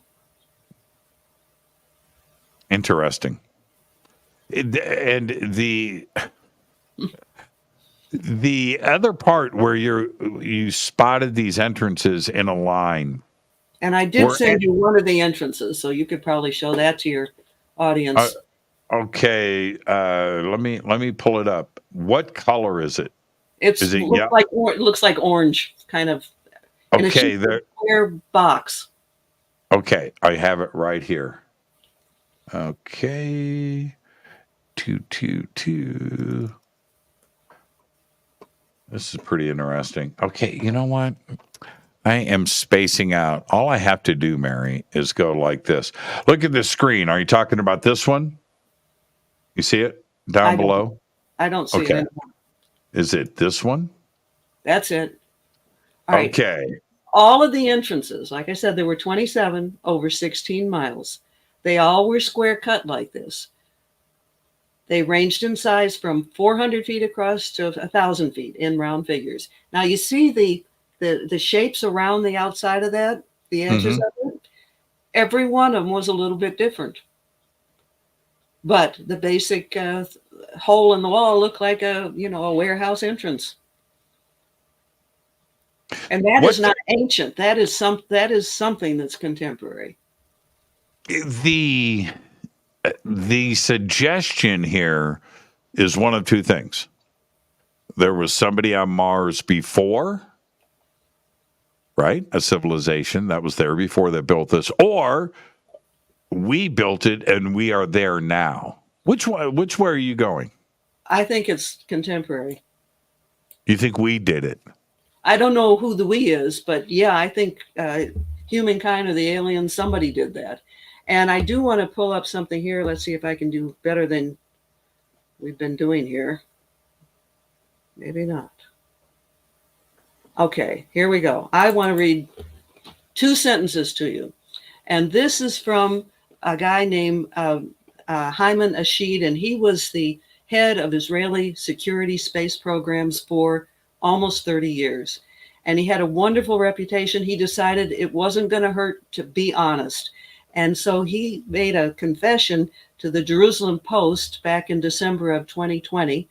Interesting. And the other part where you spotted these entrances in a line. And I did send you one of the entrances, so you could probably show that to your audience. Okay, let me pull it up. What color is it? It looks like orange, kind of. Okay, in a square box. Okay, I have it right here. Okay, 222. This is pretty interesting. Okay, you know what? I am spacing out. All I have to do, Mary, is go like this. Look at the screen. Are you talking about this one? You see it down below? I don't see it anymore. Is it this one? That's it. All right. Okay. All of the entrances, like I said, there were 27 over 16 miles. They all were square cut like this. They ranged in size from 400 feet across to 1,000 feet in round figures. Now you see the shapes around the outside of that, the edges of it. Every one of them was a little bit different. But the basic hole in the wall looked like a warehouse entrance. And that is not ancient. That is something that's contemporary. The suggestion here is one of two things. There was somebody on Mars before, right? A civilization that was there before they built this, or we built it and we are there now. Which way are you going? I think it's contemporary. You think we did it? I don't know who the we is, but yeah, I think humankind or the aliens, somebody did that. And I do want to pull up something here. Let's see if I can do better than we've been doing here. Maybe not. Okay, here we go. I want to read 2 sentences to you. And this is from a guy named Hyman Ashid, and he was the head of Israeli security space programs for almost 30 years. And he had a wonderful reputation. He decided it wasn't going to hurt to be honest. And so he made a confession to the Jerusalem Post back in December of 2020.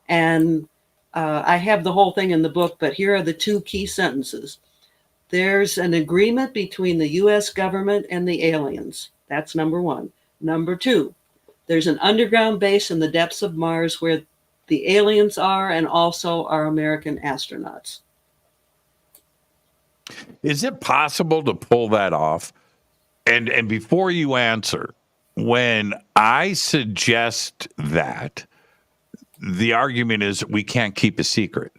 And I have the whole thing in the book, but here are the 2 key sentences. There's an agreement between the U.S. government and the aliens. That's number 1. Number 2, there's an underground base in the depths of Mars where the aliens are and also our American astronauts. Is it possible to pull that off? And before you answer, when I suggest that, the argument is we can't keep a secret.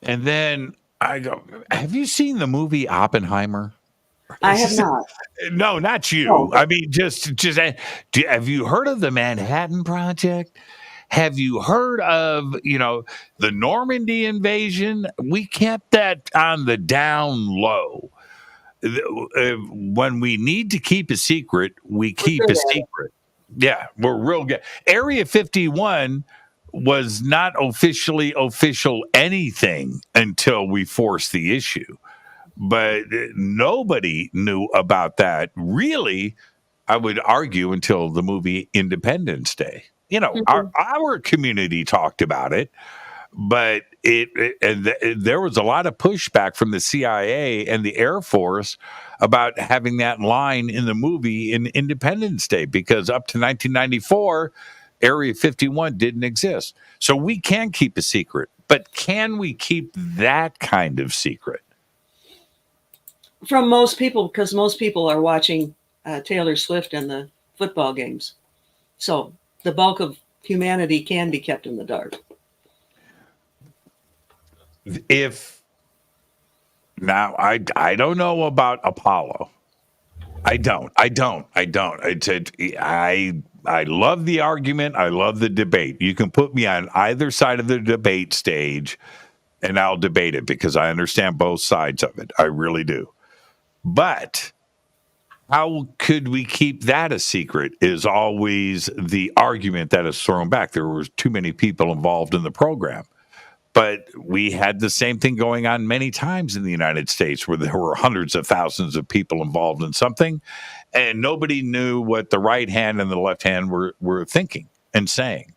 And then I go, have you seen the movie Oppenheimer? I have not. No, not you. No. I mean, just have you heard of the Manhattan Project? Have you heard of, the Normandy invasion? We kept that on the down low. When we need to keep a secret, we keep a secret. Yeah, we're real good. Area 51 was not official anything until we forced the issue. But nobody knew about that, really, I would argue, until the movie Independence Day. Our community talked about it, but there was a lot of pushback from the CIA and the Air Force about having that line in the movie in Independence Day, because up to 1994, Area 51 didn't exist. So we can keep a secret, but can we keep that kind of secret? From most people, because most people are watching Taylor Swift and the football games. So the bulk of humanity can be kept in the dark. Now, I don't know about Apollo. I don't. I love the argument. I love the debate. You can put me on either side of the debate stage and I'll debate it because I understand both sides of it. I really do. But how could we keep that a secret is always the argument that is thrown back. There were too many people involved in the program. But we had the same thing going on many times in the United States where there were hundreds of thousands of people involved in something, and nobody knew what the right hand and the left hand were thinking and saying.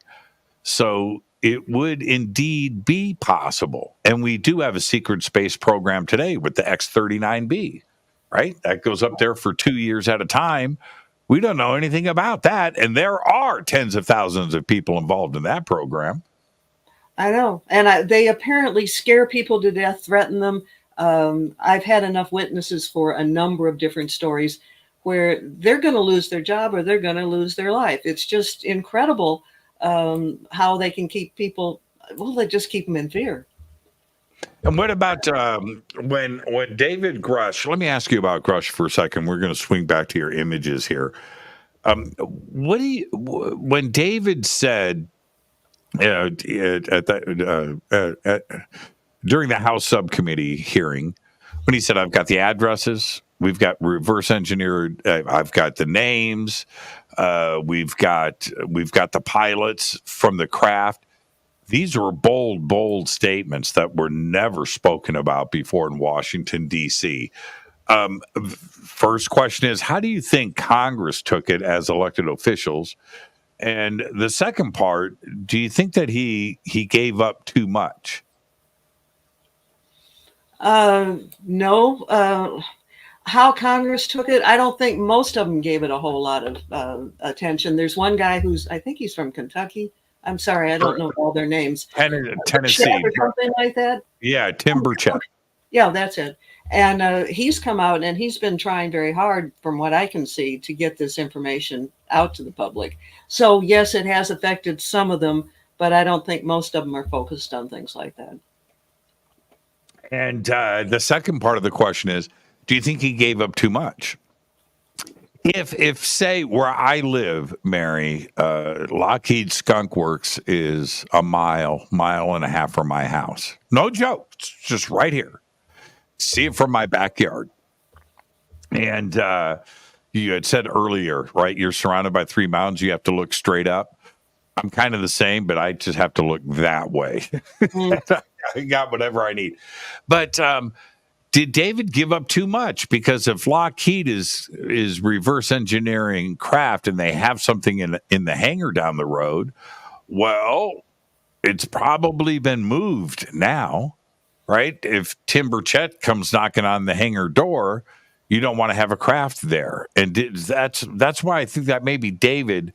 So it would indeed be possible. And we do have a secret space program today with the X-39B, right? That goes up there for 2 years at a time. We don't know anything about that. And there are tens of thousands of people involved in that program. I know. And they apparently scare people to death, threaten them. I've had enough witnesses for a number of different stories where they're going to lose their job or they're going to lose their life. It's just incredible how they can keep people, they just keep them in fear. And what about when David Grush, let me ask you about Grush for a second. We're going to swing back to your images here. When David said, during the House subcommittee hearing, when he said, I've got the addresses, we've got reverse engineered, I've got the names, we've got the pilots from the craft. These were bold statements that were never spoken about before in Washington, D.C. First question is, how do you think Congress took it as elected officials? And the second part, do you think that he gave up too much? No. How Congress took it, I don't think most of them gave it a whole lot of attention. There's one guy I think he's from Kentucky. I'm sorry, I don't know all their names. Tennessee. Or something like that. Yeah, Tim Burchett. Yeah, that's it. And he's come out and he's been trying very hard, from what I can see, to get this information out to the public. So, yes, it has affected some of them, but I don't think most of them are focused on things like that. And the second part of the question is, do you think he gave up too much? If say where I live, Mary, Lockheed Skunk Works is a mile and a half from my house. No joke. It's just right here. See it from my backyard. And you had said earlier, right? You're surrounded by 3 mountains. You have to look straight up. I'm kind of the same, but I just have to look that way. I got whatever I need. But did David give up too much? Because if Lockheed is reverse engineering craft and they have something in the hangar down the road, well, it's probably been moved now, right? If Tim Burchett comes knocking on the hangar door, you don't want to have a craft there. And that's why I think that maybe David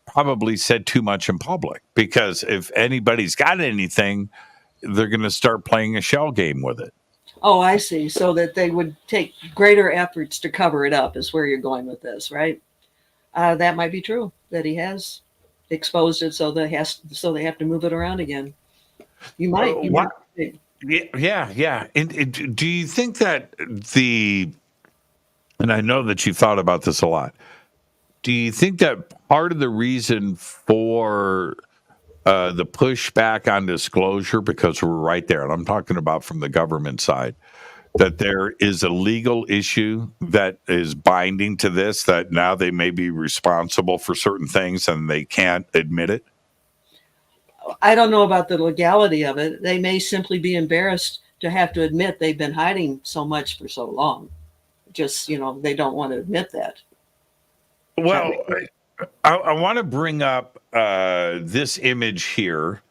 probably said too much in public, because if anybody's got anything, they're going to start playing a shell game with it. Oh, I see. So that they would take greater efforts to cover it up is where you're going with this, right? That might be true, that he has exposed it, so they have to move it around again. You might. Yeah. And do you think that and I know that you thought about this a lot, do you think that part of the reason for the pushback on disclosure, because we're right there, and I'm talking about from the government side, that there is a legal issue that is binding to this, that now they may be responsible for certain things and they can't admit it? I don't know about the legality of it. They may simply be embarrassed to have to admit they've been hiding so much for so long. Just, they don't want to admit that. Well, I want to bring up this image here.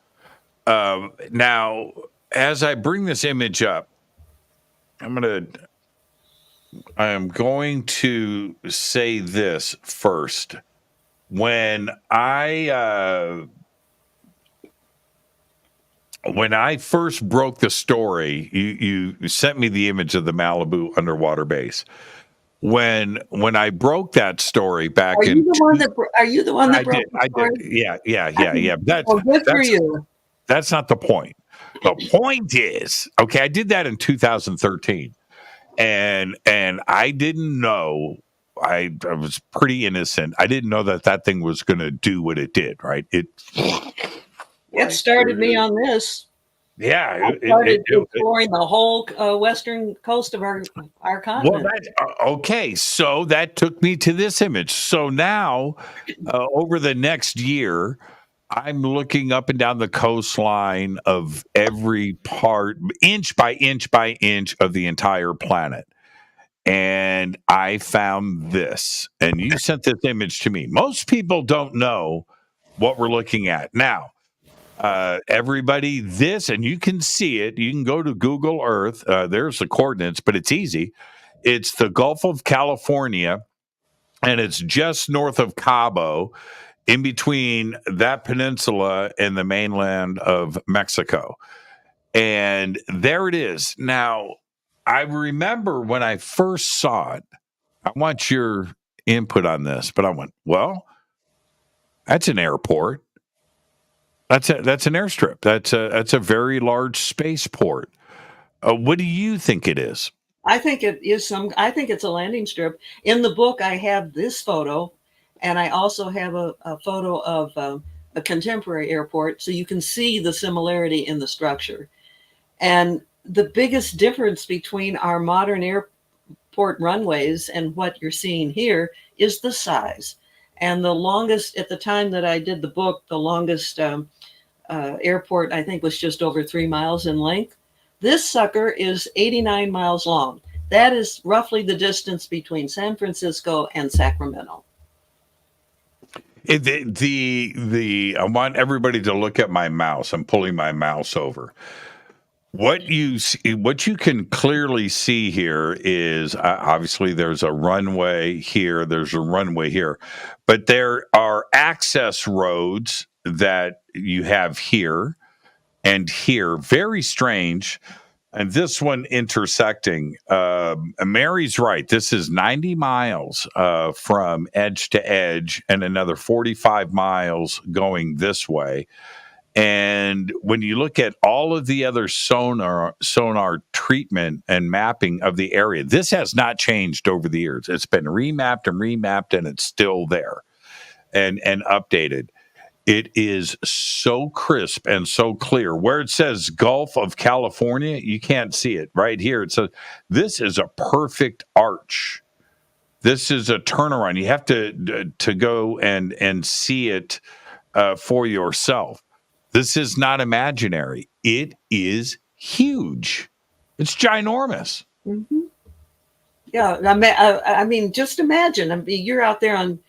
Now, as I bring this image up, I'm going to say this first. When I first broke the story, you sent me the image of the Malibu underwater base. When I broke that story back are you the one that broke the story? I did. Yeah. That's good for you. That's not the point. The point is, okay, I did that in 2013, and I didn't know. I was pretty innocent. I didn't know that thing was going to do what it did. Right? It started me on this. Yeah, I started exploring the whole western coast of our continent. Well, okay, so that took me to this image. So now, over the next year, I'm looking up and down the coastline of every part, inch by inch by inch of the entire planet. And I found this. And you sent this image to me. Most people don't know what we're looking at. Now, everybody, and you can see it. You can go to Google Earth. There's the coordinates, but it's easy. It's the Gulf of California, and it's just north of Cabo, in between that peninsula and the mainland of Mexico. And there it is. Now, I remember when I first saw it, I want your input on this, but I went, well, that's an airport. That's an airstrip. That's a very large spaceport. What do you think it is? I think it is I think it's a landing strip. In the book, I have this photo, and I also have a photo of a contemporary airport, so you can see the similarity in the structure. And the biggest difference between our modern airport runways and what you're seeing here is the size. And the longest, at the time that I did the book, the longest airport, I think, was just over 3 miles in length. This sucker is 89 miles long. That is roughly the distance between San Francisco and Sacramento. I want everybody to look at my mouse. I'm pulling my mouse over. What you can clearly see here is obviously there's a runway here, there's a runway here, but there are access roads that you have here and here. Very strange And this one intersecting, Mary's right. This is 90 miles from edge to edge and another 45 miles going this way. And when you look at all of the other sonar treatment and mapping of the area, this has not changed over the years. It's been remapped, and it's still there and updated. It is so crisp and so clear. Where it says Gulf of California, you can't see it. Right here, it says this is a perfect arch. This is a turnaround. You have to go and see it for yourself. This is not imaginary. It is huge. It's ginormous. Mm-hmm. Yeah, I mean, just imagine. I mean, you're out there on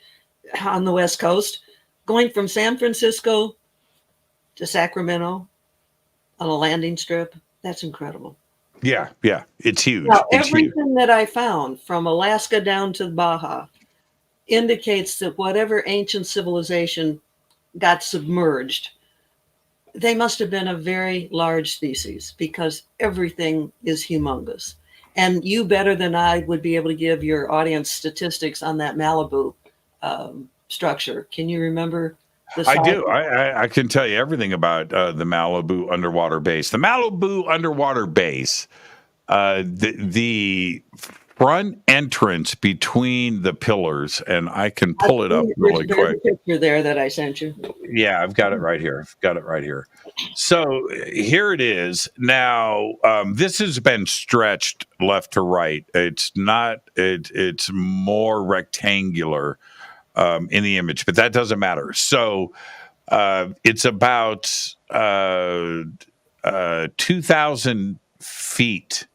the West Coast, going from San Francisco to Sacramento on a landing strip. That's incredible. Yeah, it's huge. Now, it's everything huge. that I found from Alaska down to Baja indicates that whatever ancient civilization got submerged, they must have been a very large species, because everything is humongous. And you better than I would be able to give your audience statistics on that Malibu structure. Can you remember the size? I do. I can tell you everything about the Malibu underwater base. The Malibu underwater base, the front entrance between the pillars, and I can pull it up really quick. There's a picture there that I sent you. Yeah, I've got it right here. So here it is. Now, this has been stretched left to right. It's not. It's more rectangular in the image, but that doesn't matter. So it's about 2,000 feet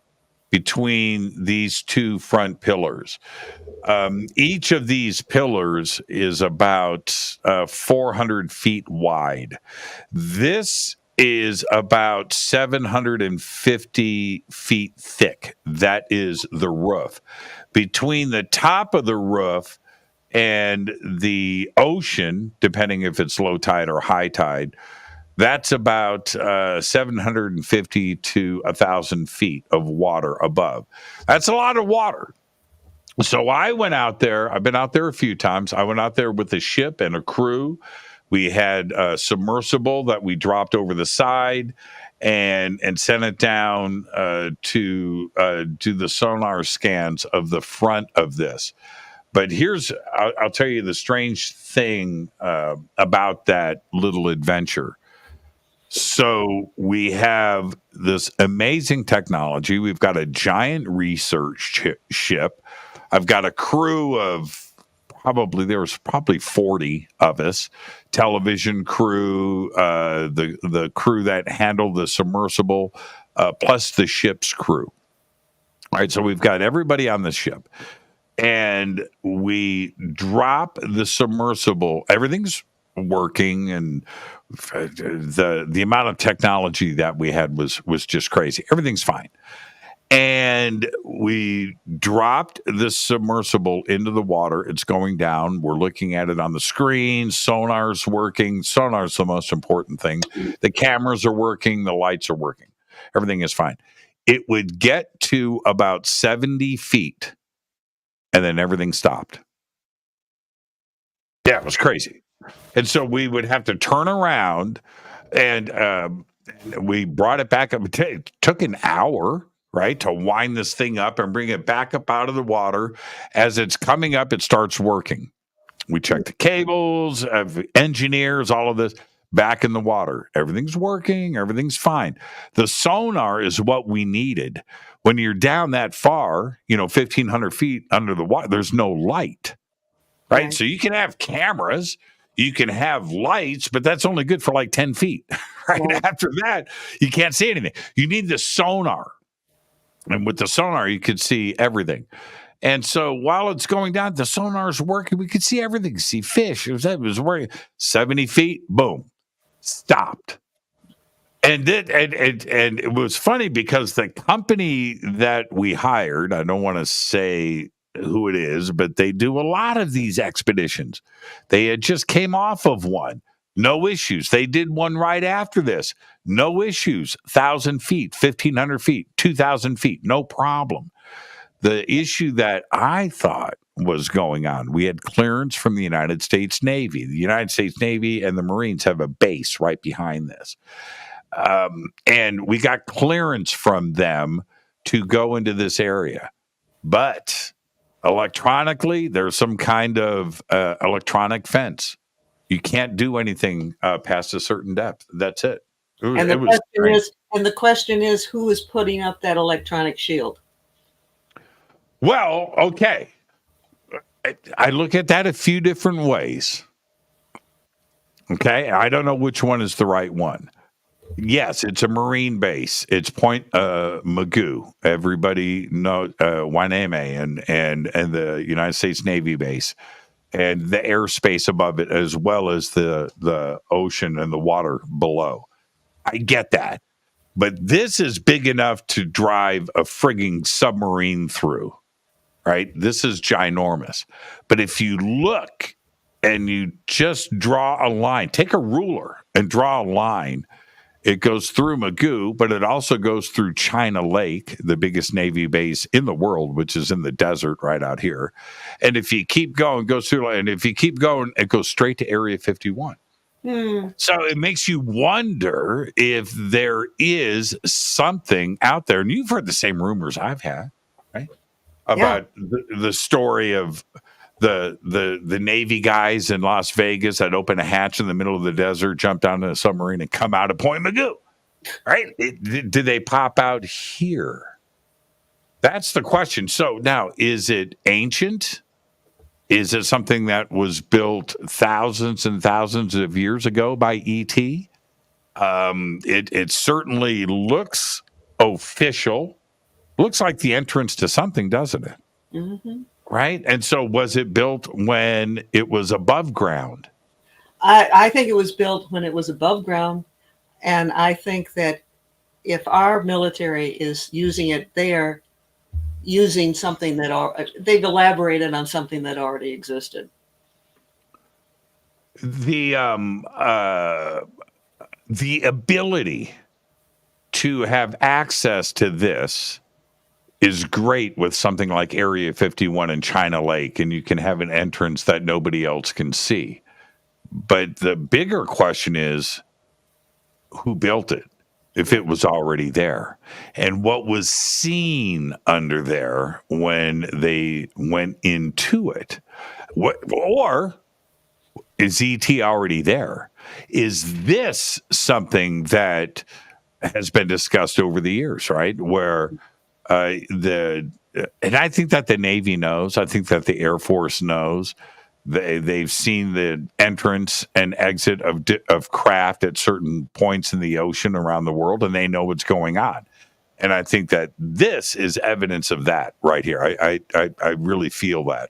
between these two front pillars. Each of these pillars is about 400 feet wide. This is about 750 feet thick. That is the roof. Between the top of the roof and the ocean, depending if it's low tide or high tide, that's about 750 to 1,000 feet of water above. That's a lot of water. So I went out there. I've been out there a few times. I went out there with a ship and a crew. We had a submersible that we dropped over the side and sent it down to do the sonar scans of the front of this. But I'll tell you the strange thing about that little adventure. So we have this amazing technology. We've got a giant research ship. I've got a crew of there was probably 40 of us, television crew, the crew that handled the submersible, plus the ship's crew. All right, so we've got everybody on the ship. And we drop the submersible. Everything's working, and the amount of technology that we had was just crazy. Everything's fine. And we dropped the submersible into the water. It's going down. We're looking at it on the screen. Sonar's working. Sonar's the most important thing. The cameras are working. The lights are working. Everything is fine. It would get to about 70 feet, and then everything stopped. Yeah, it was crazy. And so we would have to turn around, and we brought it back up. It took an hour, right, to wind this thing up and bring it back up out of the water. As it's coming up, it starts working. We check the cables, engineers, all of this, back in the water. Everything's working. Everything's fine. The sonar is what we needed. When you're down that far, 1,500 feet under the water, there's no light, right? So you can have cameras, you can have lights, but that's only good for like 10 feet, right? Yeah. After that, you can't see anything. You need the sonar. And with the sonar, you could see everything. And so while it's going down, the sonar's working. We could see everything, see fish. It was working. 70 feet, boom, stopped. And it was funny because the company that we hired, I don't want to say who it is, but they do a lot of these expeditions. They had just came off of one. No issues. They did one right after this. No issues. 1,000 feet, 1,500 feet, 2,000 feet. No problem. The issue that I thought was going on, we had clearance from the United States Navy. The United States Navy and the Marines have a base right behind this. And we got clearance from them to go into this area. But electronically, there's some kind of electronic fence. You can't do anything past a certain depth. That's it. And the question is, who is putting up that electronic shield? Well, okay. I look at that a few different ways. Okay, I don't know which one is the right one. Yes, it's a Marine base. It's Point Magoo. Everybody knows Wainame and the United States Navy base, and the airspace above it, as well as the ocean and the water below. I get that, but this is big enough to drive a frigging submarine through, right? This is ginormous. But if you look and you just draw a line, take a ruler and draw a line. It goes through Magoo, but it also goes through China Lake, the biggest Navy base in the world, which is in the desert right out here. And if you keep going, goes through, and if you keep going, it goes straight to Area 51. So it makes you wonder if there is something out there. And you've heard the same rumors I've had, right? About the story of the Navy guys in Las Vegas that open a hatch in the middle of the desert, jump down in a submarine, and come out of Point Magoo, right? Did they pop out here? That's the question. So now, is it ancient? Is it something that was built thousands and thousands of years ago by E.T.? It certainly looks official. Looks like the entrance to something, doesn't it? Mm-hmm. Right? And so was it built when it was above ground? I think it was built when it was above ground. And I think that if our military is using it, they are using something that they've elaborated on something that already existed. The ability to have access to this is great with something like Area 51 and China Lake, and you can have an entrance that nobody else can see. But the bigger question is, who built it if it was already there? And what was seen under there when they went into it? Or is ET already there? Is this something that has been discussed over the years, right? Where and I think that the Navy knows. I think that the Air Force knows. They've seen the entrance and exit of craft at certain points in the ocean around the world, and they know what's going on. And I think that this is evidence of that right here. I really feel that.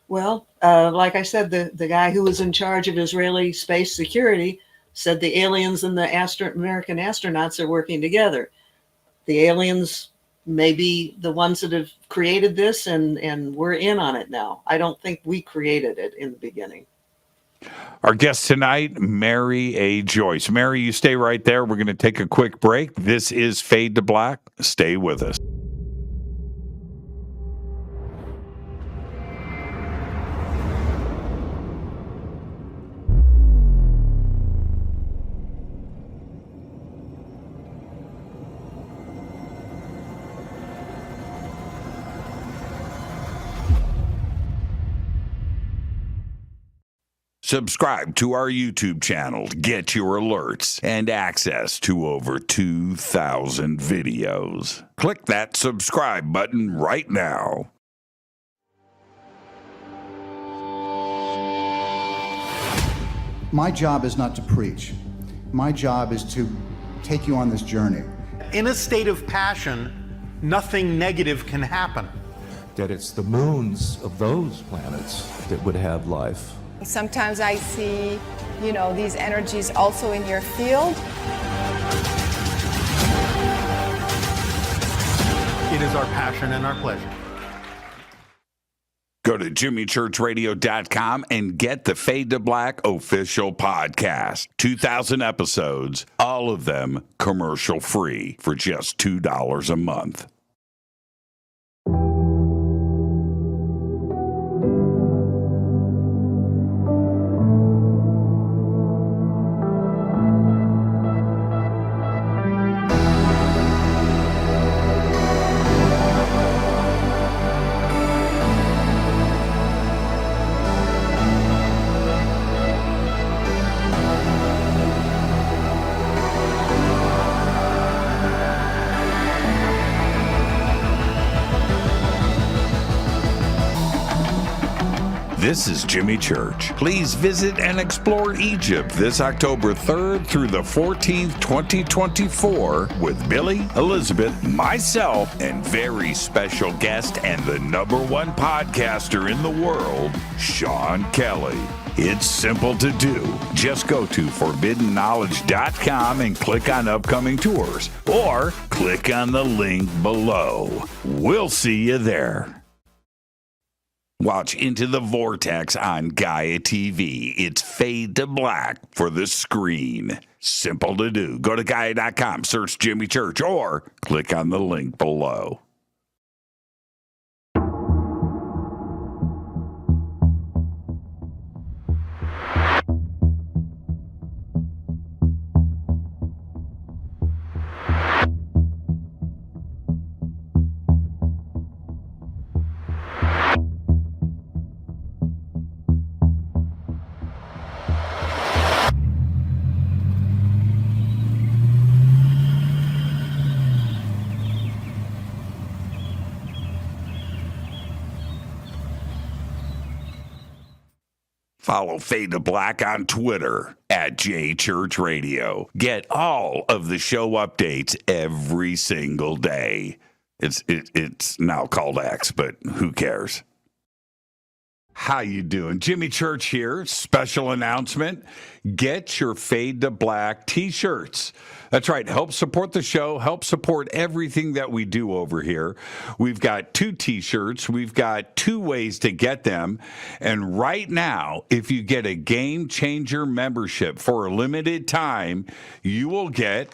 Well, like I said, the guy who was in charge of Israeli space security said the aliens and the American astronauts are working together. The aliens may be the ones that have created this, and we're in on it now. I don't think we created it in the beginning. Our guest tonight, Mary A. Joyce. Mary, you stay right there. We're going to take a quick break. This is Fade to Black. Stay with us. Subscribe to our YouTube channel to get your alerts and access to over 2,000 videos. Click that subscribe button right now. My job is not to preach. My job is to take you on this journey. In a state of passion, nothing negative can happen. That it's the moons of those planets that would have life. Sometimes I see, these energies also in your field. It is our passion and our pleasure. Go Go to jimmychurchradio.com and get the Fade to Black official podcast. 2,000 episodes, all of them commercial free for just $2 a month. This is Jimmy Church. Please visit and explore Egypt this October 3rd through the 14th, 2024 with Billy, Elizabeth, myself, and very special guest and the #1 podcaster in the world, Sean Kelly. It's simple to do. Just go to forbiddenknowledge.com and click on upcoming tours, or click on the link below. We'll see you there. Watch Into the Vortex on Gaia TV. It's Fade to Black for the screen. Simple to do. Go to Gaia.com, search Jimmy Church, or click on the link below. Follow Fade to Black on Twitter at JChurchRadio. Get all of the show updates every single day. It's now called X, but who cares? How you doing? Jimmy Church here. Special announcement. Get your Fade to Black T-shirts. That's right. Help support the show. Help support everything that we do over here. We've got 2 T-shirts. We've got 2 ways to get them. And right now, if you get a Game Changer membership for a limited time, you will get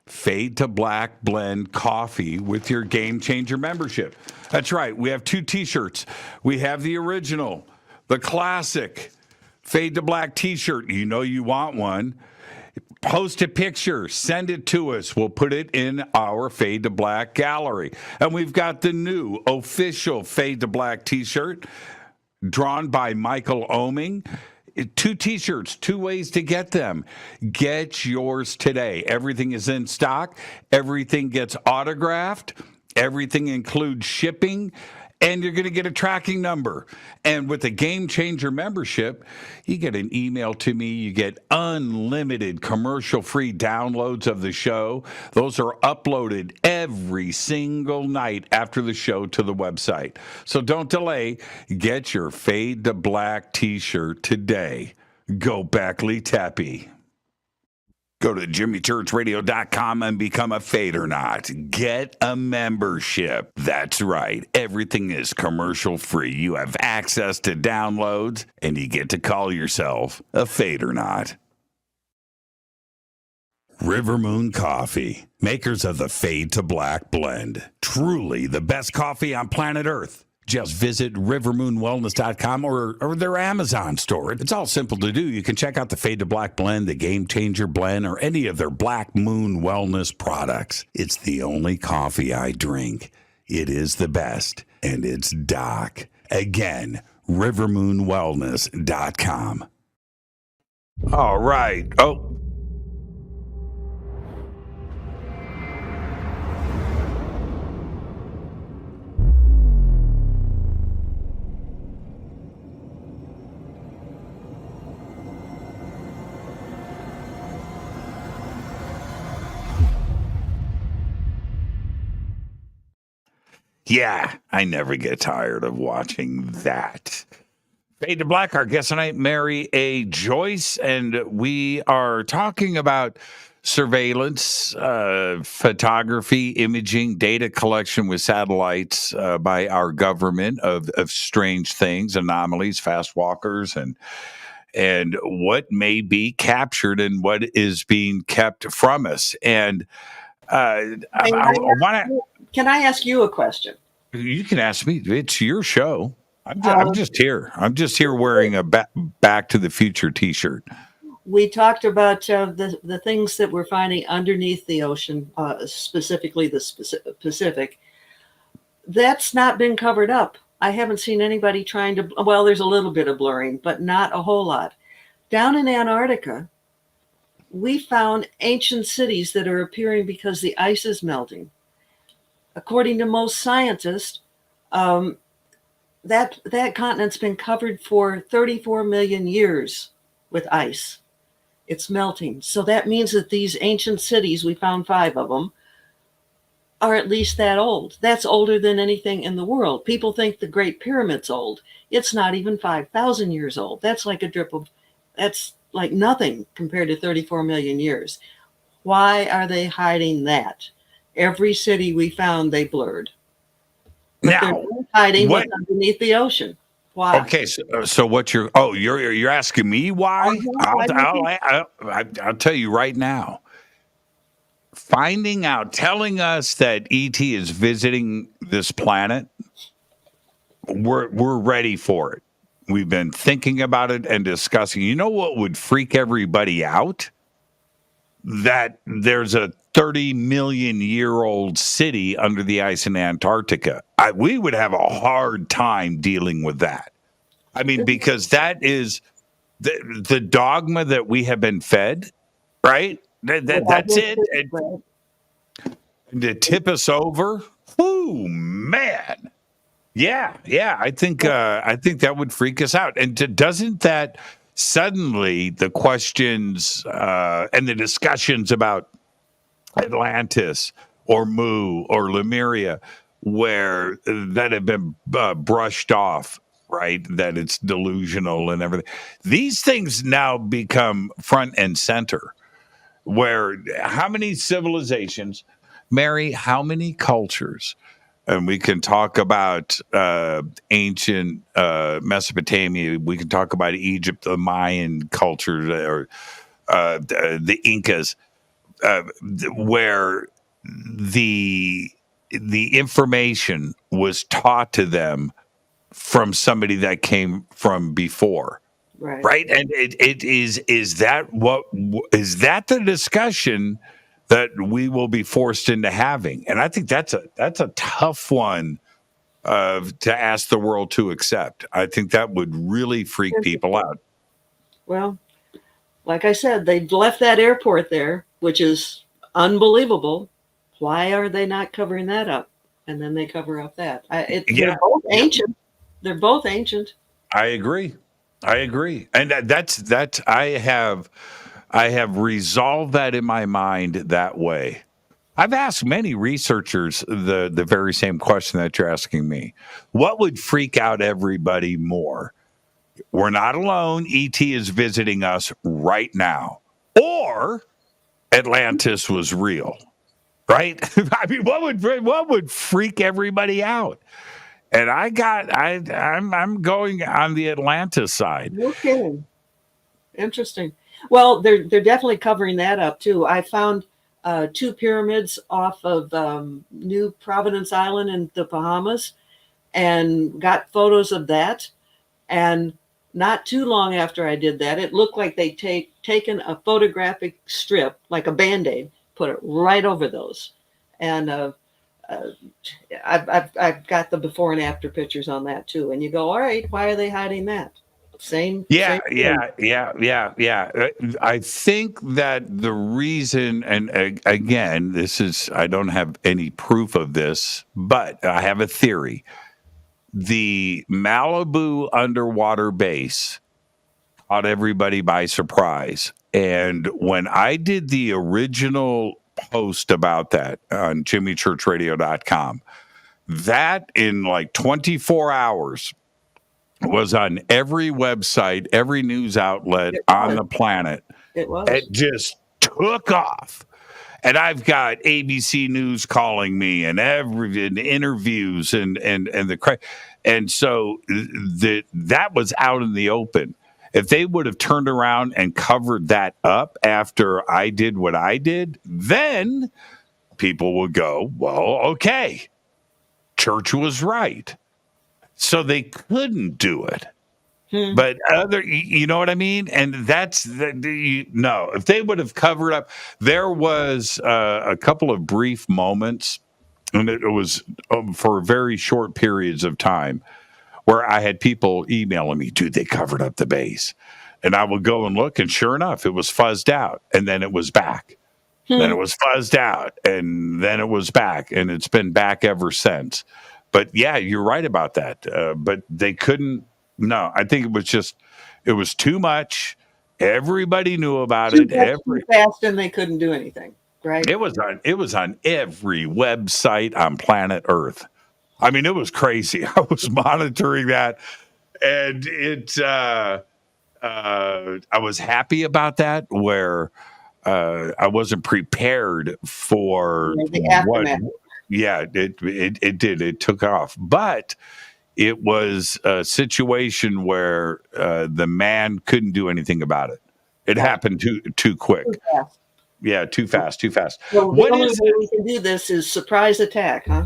Fade to Black Blend coffee with your Game Changer membership. That's right. We have 2 T-shirts. We have the original, the classic Fade to Black T-shirt. You know you want one. Post a picture. Send it to us. We'll put it in our Fade to Black gallery. And we've got the new official Fade to Black T-shirt drawn by Michael Oming. 2 T-shirts, 2 ways to get them. Get yours today. Everything is in stock. Everything gets autographed. Everything includes shipping. And you're going to get a tracking number. And with a Game Changer membership, you get an email to me. You get unlimited commercial-free downloads of the show. Those are uploaded every single night after the show to the website. So don't delay. Get your Fade to Black T-shirt today. Go Backley Tappy. Go to jimmychurchradio.com and become a Fadernaut. Get a membership. That's right. Everything is commercial free. You have access to downloads, and you get to call yourself a Fadernaut. River Moon Coffee, makers of the Fade to Black blend. Truly the best coffee on planet Earth. Just visit rivermoonwellness.com or their Amazon store. It's all simple to do. You can check out the Fade to Black blend, the Game Changer blend, or any of their Black Moon Wellness products. It's the only coffee I drink. It is the best, and it's Doc. Again, rivermoonwellness.com. All right. Oh. Yeah, I never get tired of watching that. Fade to Black, our guest tonight, Mary A. Joyce, and we are talking about surveillance, photography, imaging, data collection with satellites by our government of strange things, anomalies, fast walkers, and what may be captured and what is being kept from us. And Can I ask you a question? You can ask me. It's your show. I'm just here. I'm just here wearing a Back to the Future T-shirt. We talked about the things that we're finding underneath the ocean, specifically the Pacific. That's not been covered up. I haven't seen anybody trying to. Well, there's a little bit of blurring, but not a whole lot. Down in Antarctica, we found ancient cities that are appearing because the ice is melting. According to most scientists, that continent's been covered for 34 million years with ice. It's melting. So that means that these ancient cities, we found 5 of them, are at least that old. That's older than anything in the world. People think the Great Pyramid's old. It's not even 5,000 years old. That's like that's like nothing compared to 34 million years. Why are they hiding that? Every city we found, they blurred. But they're hiding what's underneath the ocean. Why? Okay, so what you're asking me why? I'll tell you right now. Finding out, telling us that ET is visiting this planet, we're ready for it. We've been thinking about it and discussing. You know what would freak everybody out? That there's a 30 million year old city under the ice in Antarctica. We would have a hard time dealing with that. I mean, because that is the dogma that we have been fed, right? That's it. And to tip us over, oh man, yeah. I think that would freak us out. And doesn't that suddenly the questions and the discussions about Atlantis or Mu or Lemuria, where that have been brushed off, right? That it's delusional and everything. These things now become front and center. Where how many civilizations, Mary? How many cultures? And we can talk about ancient Mesopotamia. We can talk about Egypt, the Mayan culture, or the Incas, where the information was taught to them from somebody that came from before, right? And is that the discussion that we will be forced into having? And I think that's a tough one to ask the world to accept. I think that would really freak people out. Well, like I said, they left that airport there, which is unbelievable. Why are they not covering that up? And then they cover up that. They're both ancient. They're both ancient. I agree. And that's I have resolved that in my mind that way. I've asked many researchers the very same question that you're asking me. What would freak out everybody more? We're not alone. ET is visiting us right now. Or Atlantis was real, right? I mean, what would freak everybody out? And I'm going on the Atlantis side. No kidding. Interesting. Well, they're definitely covering that up too. I found 2 pyramids off of New Providence Island in the Bahamas, and got photos of that. And not too long after I did that, it looked like they'd taken a photographic strip, like a Band-Aid, put it right over those. And I've got the before and after pictures on that too. And you go, all right, why are they hiding that? Same. Yeah. I think that the reason, and again, I don't have any proof of this, but I have a theory. The Malibu underwater base caught everybody by surprise. And when I did the original post about that on jimmychurchradio.com, that in like 24 hours was on every website, every news outlet on the planet. It was. It just took off. And I've got ABC News calling me and interviews and so that was out in the open. If they would have turned around and covered that up after I did what I did, then people would go, well, okay, Church was right. So they couldn't do it. But you know what I mean? And no, if they would have covered up, there was a couple of brief moments, and it was for very short periods of time, where I had people emailing me, dude, they covered up the base. And I would go and look, and sure enough, it was fuzzed out, and then it was back. Then it was fuzzed out, and then it was back, and it's been back ever since. But yeah, you're right about that. But they couldn't. No, I think it was too much. Everybody knew about it. Too fast, and they couldn't do anything. Right? It was on every website on planet Earth. I mean, it was crazy. I was monitoring that, and I was happy about that. Where I wasn't prepared for the aftermath. Yeah, it did. It took off, but it was a situation where the man couldn't do anything about it. It happened too quick. Too fast. Yeah, too fast. Well, the only way we can do this is surprise attack, huh?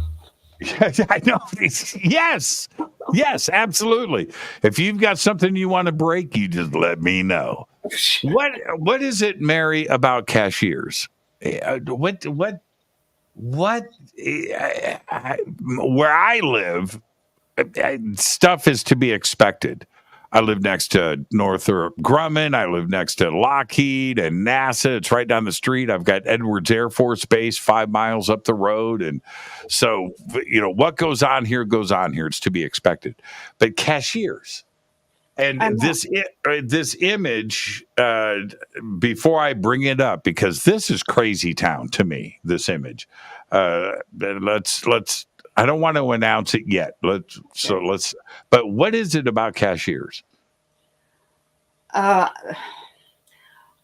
I know. Yes, absolutely. If you've got something you want to break, you just let me know. What is it, Mary, about cashiers? What? Where I live, stuff is to be expected. I live next to Northrop Grumman. I live next to Lockheed and NASA. It's right down the street. I've got Edwards Air Force Base 5 miles up the road. And so, what goes on here goes on here. It's to be expected. But cashiers, and this image, before I bring it up, because this is crazy town to me, this image. Let's. I don't want to announce it yet. But what is it about cashiers? I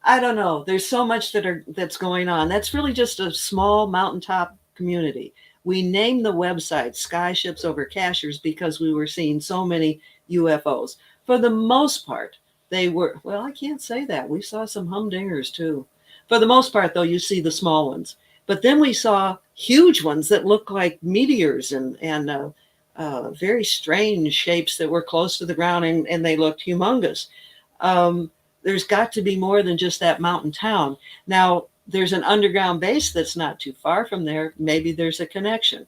don't know. There's so much that's going on. That's really just a small mountaintop community. We named the website Skyships Over Cashiers because we were seeing so many UFOs. For the most part, they were, well, I can't say that. We saw some humdingers too. For the most part, though, you see the small ones. But then we saw huge ones that looked like meteors and very strange shapes that were close to the ground, and they looked humongous. There's got to be more than just that mountain town. Now, there's an underground base that's not too far from there. Maybe there's a connection.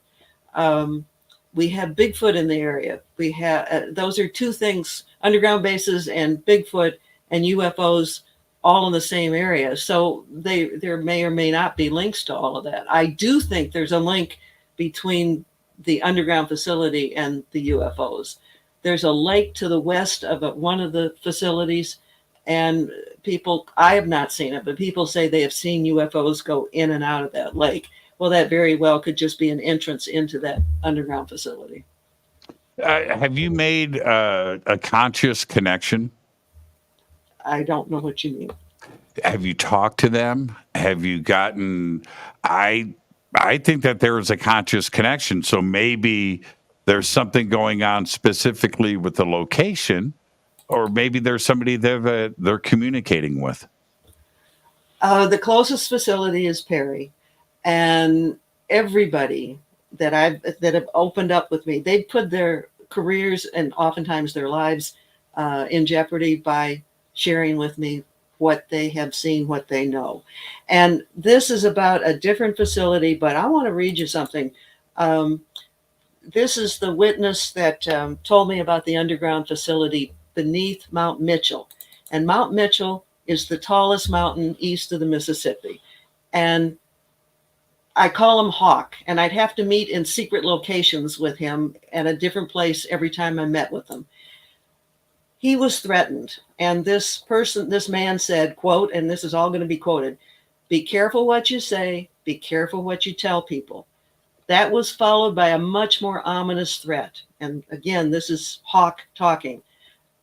We have Bigfoot in the area. We have those are two things: underground bases and Bigfoot and UFOs. All in the same area. So there may or may not be links to all of that. I do think there's a link between the underground facility and the UFOs. There's a lake to the west of one of the facilities, and I have not seen it, but people say they have seen UFOs go in and out of that lake. Well, that very well could just be an entrance into that underground facility. Have you made a conscious connection? I don't know what you mean. Have you talked to them? Have you gotten? I think that there is a conscious connection. So maybe there's something going on specifically with the location, or maybe there's somebody they're communicating with. The closest facility is Perry, and everybody that have opened up with me, they've put their careers and oftentimes their lives in jeopardy by sharing with me what they have seen, what they know. And this is about a different facility, but I want to read you something. This is the witness that told me about the underground facility beneath Mount Mitchell. And Mount Mitchell is the tallest mountain east of the Mississippi. And I call him Hawk, and I'd have to meet in secret locations with him at a different place every time I met with him. He was threatened, and this man said, quote, and this is all going to be quoted, "Be careful what you say, be careful what you tell people." That was followed by a much more ominous threat. And again, this is Hawk talking.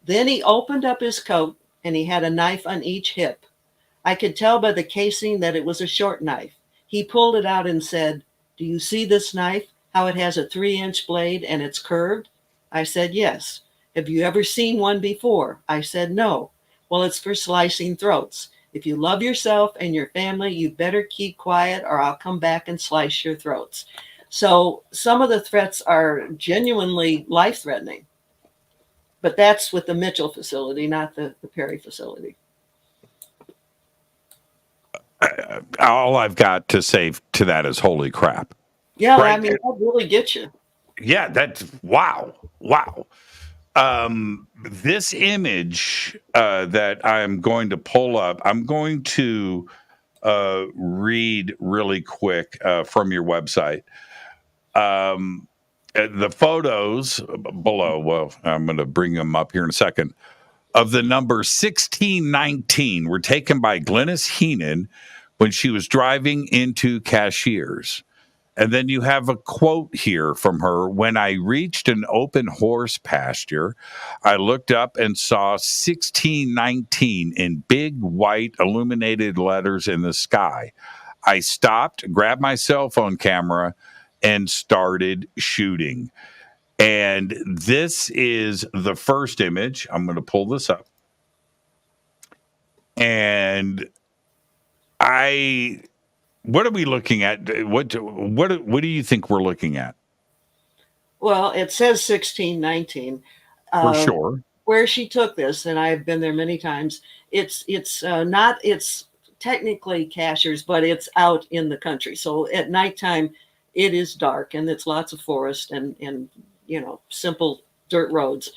Then he opened up his coat, and he had a knife on each hip. I could tell by the casing that it was a short knife. He pulled it out and said, "Do you see this knife? How it has a 3-inch blade and it's curved?" I said, "Yes." "Have you ever seen one before?" I said, "No." "Well, it's for slicing throats. If you love yourself and your family, you better keep quiet or I'll come back and slice your throats." So some of the threats are genuinely life-threatening. But that's with the Mitchell facility, not the Perry facility. All I've got to say to that is holy crap. Yeah, right? I mean, that really gets you. Yeah, that's wow. This image that I'm going to pull up, I'm going to read really quick from your website. The photos below, well, I'm going to bring them up here in a second, of the number 1619 were taken by Glennis Heenan when she was driving into Cashiers. And then you have a quote here from her. "When I reached an open horse pasture, I looked up and saw 1619 in big white illuminated letters in the sky. I stopped, grabbed my cell phone camera, and started shooting." And this is the first image. I'm going to pull this up. And what are we looking at? What do you think we're looking at? Well, it says 1619. For sure. Where she took this, and I've been there many times, it's technically Cashiers, but it's out in the country. So at nighttime, it is dark and it's lots of forest and simple dirt roads.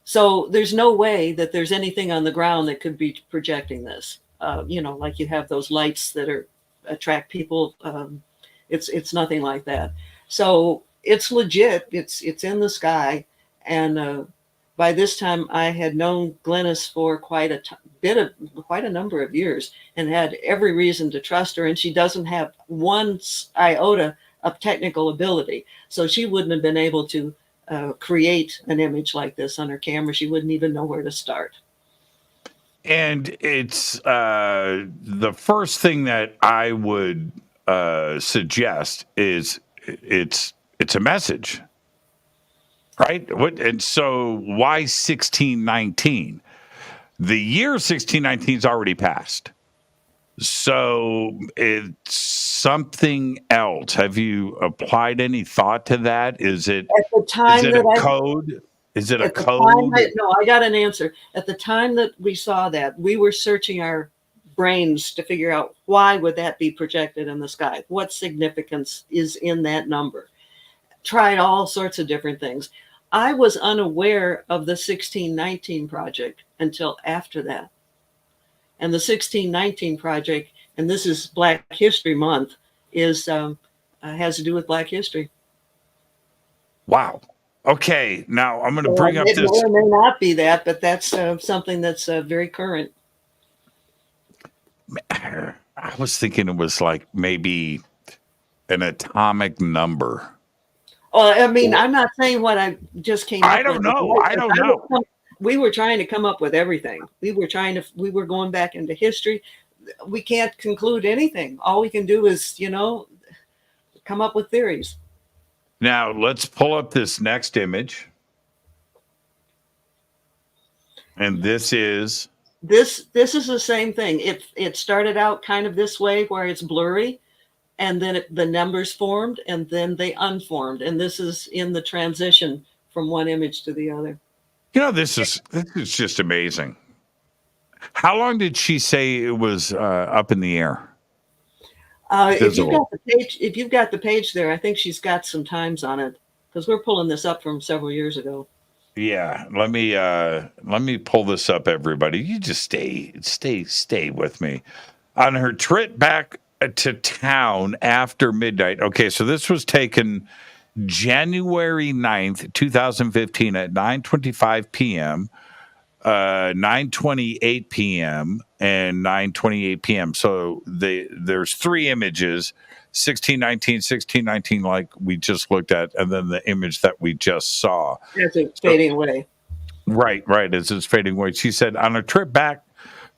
So there's no way that there's anything on the ground that could be projecting this. Like you have those lights that attract people. It's nothing like that. So it's legit. It's in the sky. And by this time, I had known Glennis for quite a number of years and had every reason to trust her. And she doesn't have one iota of technical ability. So she wouldn't have been able to create an image like this on her camera. She wouldn't even know where to start. And it's the first thing that I would suggest is it's a message, right? And so why 1619? The year 1619 is already passed. So it's something else. Have you applied any thought to that? Is it a code? Is it a code? No, I got an answer. At the time that we saw that, we were searching our brains to figure out why would that be projected in the sky? What significance is in that number? Tried all sorts of different things. I was unaware of the 1619 project until after that. And the 1619 project, and this is Black History Month, has to do with Black history. Wow. Okay, now I'm going to bring up this. It may or may not be that, but that's something that's very current. I was thinking it was like maybe an atomic number. I mean, I'm not saying what I just came up with. I don't know. We were trying to come up with everything. We were going back into history. We can't conclude anything. All we can do is, come up with theories. Now let's pull up this next image. And this is the same thing. It started out kind of this way where it's blurry, and then the numbers formed, and then they unformed. And this is in the transition from one image to the other. This is just amazing. How long did she say it was up in the air? If you've got the page there, I think she's got some times on it because we're pulling this up from several years ago. Yeah, let me pull this up, everybody. You just stay with me. On her trip back to town after midnight. Okay, so this was taken January 9th, 2015 at 9:25 p.m., 9:28 p.m., and 9:28 p.m. So there's three images, 1619, like we just looked at, and then the image that we just saw. As it's fading away. Right, as it's fading away. She said, on a trip back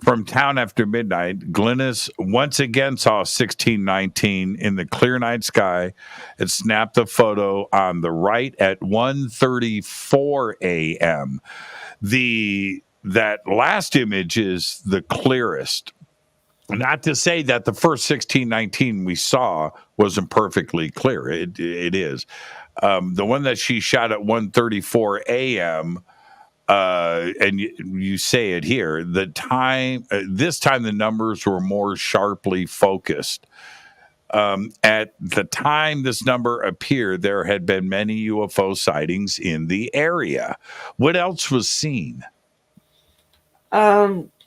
From town after midnight, Glynis once again saw 1619 in the clear night sky. It snapped a photo on the right at 1:34 a.m. That last image is the clearest. Not to say that the first 1619 we saw wasn't perfectly clear. It is. The one that she shot at 1:34 a.m., and you say it here, the time, this time the numbers were more sharply focused. At the time this number appeared, there had been many UFO sightings in the area. What else was seen?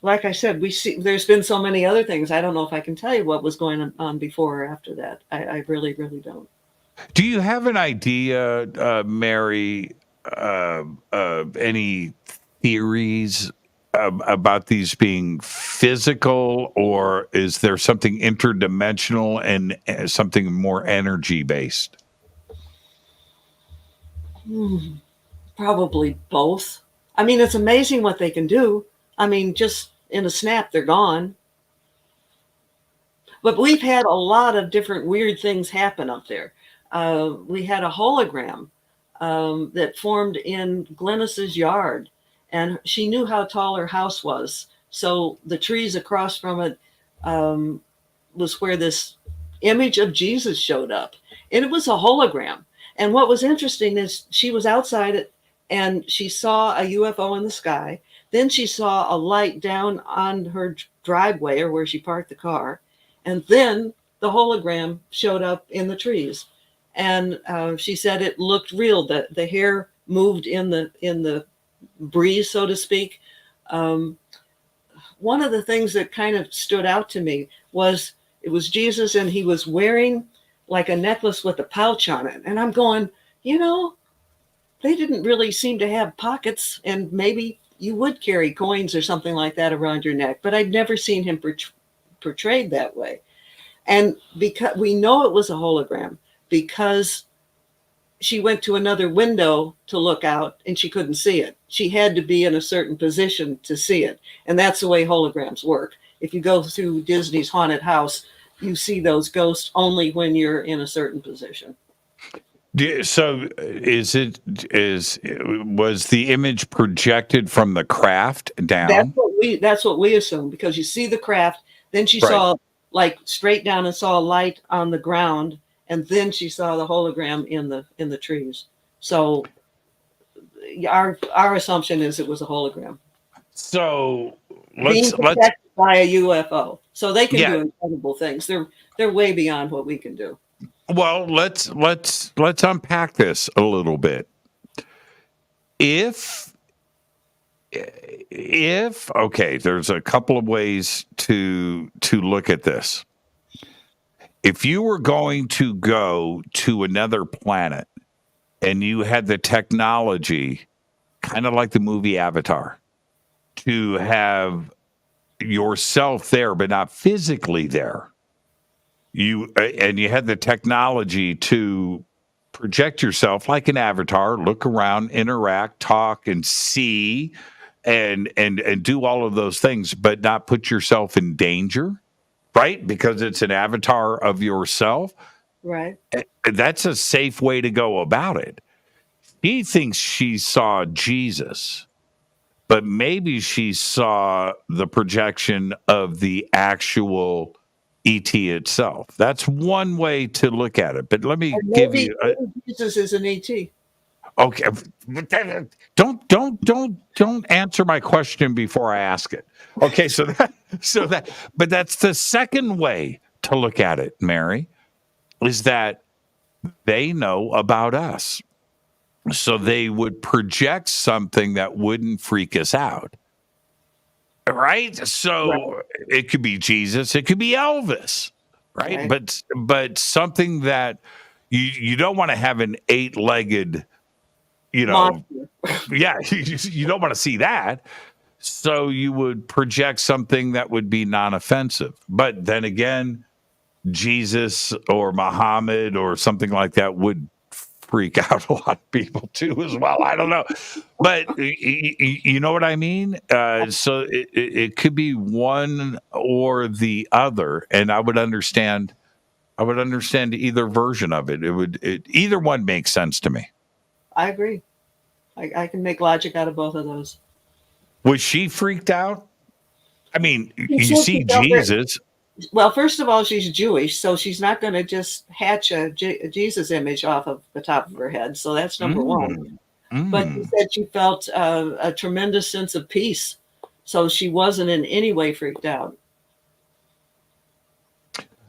Like I said, there's been so many other things. I don't know if I can tell you what was going on before or after that. I really, really don't. Do you have an idea, Mary, any theories about these being physical, or is there something interdimensional and something more energy based? Probably both. I mean, it's amazing what they can do. I mean, just in a snap, they're gone. But we've had a lot of different weird things happen up there. We had a hologram that formed in Glynis's yard, and she knew how tall her house was. So the trees across from it was where this image of Jesus showed up, and it was a hologram. And what was interesting is she was outside it, and she saw a UFO in the sky. Then she saw a light down on her driveway, or where she parked the car. And then the hologram showed up in the trees. And she said it looked real. That the hair moved in the breeze, so to speak. One of the things that kind of stood out to me was it was Jesus, and he was wearing like a necklace with a pouch on it. And I'm going, they didn't really seem to have pockets, and maybe you would carry coins or something like that around your neck, but I'd never seen him portrayed that way. And because we know it was a hologram, because she went to another window to look out and she couldn't see it. She had to be in a certain position to see it. And that's the way holograms work. If you go through Disney's haunted house, you see those ghosts only when you're in a certain position. So was the image projected from the craft down? That's what we assume, because you see the craft, then she saw like straight down and saw a light on the ground, and then she saw the hologram in the trees. So our assumption is it was a hologram. So let's by a UFO. So they can do incredible things. They're way beyond what we can do. Well, let's unpack this a little bit. If okay, there's a couple of ways to look at this. If you were going to go to another planet and you had the technology, kind of like the movie Avatar, to have yourself there but not physically there, you had the technology to project yourself like an avatar, look around, interact, talk, and see, and do all of those things, but not put yourself in danger, right? Because it's an avatar of yourself. Right. That's a safe way to go about it. She thinks she saw Jesus, but maybe she saw the projection of the actual ET itself. That's one way to look at it. But let me give you. Jesus is an ET. Okay, don't answer my question before I ask it. Okay, but that's the second way to look at it, Mary, is that they know about us, so they would project something that wouldn't freak us out. Right? So it could be Jesus, it could be Elvis, right? But something that you don't want to have an 8-legged, monster. You don't want to see that. So you would project something that would be non-offensive. But then again, Jesus or Muhammad or something like that would freak out a lot of people too as well. I don't know, but you know what I mean. So it could be one or the other, and I would understand. I would understand either version of it. Either one makes sense to me. I agree. I can make logic out of both of those. Was she freaked out? I mean, you She see felt Jesus. Well, first of all, she's Jewish, so she's not going to just hatch a Jesus image off of the top of her head. So that's number one. But she said she felt a tremendous sense of peace. So she wasn't in any way freaked out.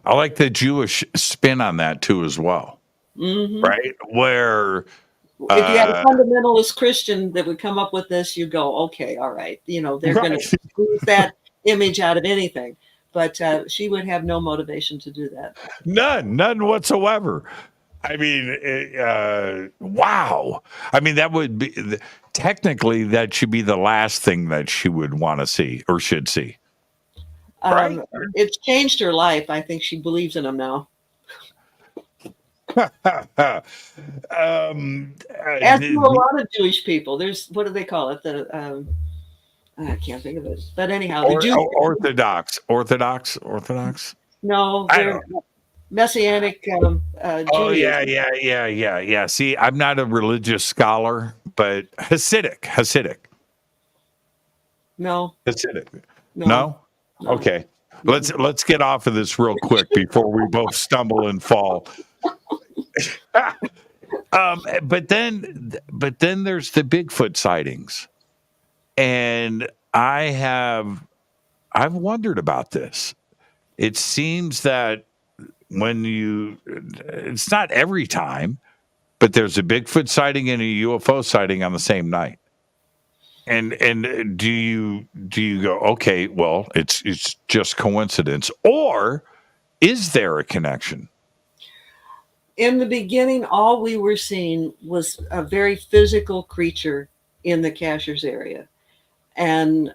I like the Jewish spin on that too, as well. Right? Where if you had a fundamentalist Christian that would come up with this, you go, okay, all right. You know, they're going to use that image out of anything. But she would have no motivation to do that. None whatsoever. I mean, wow. I mean, that would be technically that should be the last thing that she would want to see or should see. Right? It's changed her life. I think she believes in them now. As do a lot of Jewish people. There's, what do they call it? I can't think of it. But anyhow, the Jews. Orthodox. No, they're Messianic. Oh, yeah. See, I'm not a religious scholar, but Hasidic. No. Hasidic. No? Okay. Let's get off of this real quick before we both stumble and fall. But then there's the Bigfoot sightings. And I've wondered about this. It seems that it's not every time, but there's a Bigfoot sighting and a UFO sighting on the same night. And do you go, okay, well, it's just coincidence, or is there a connection? In the beginning, all we were seeing was a very physical creature in the Cashers area. And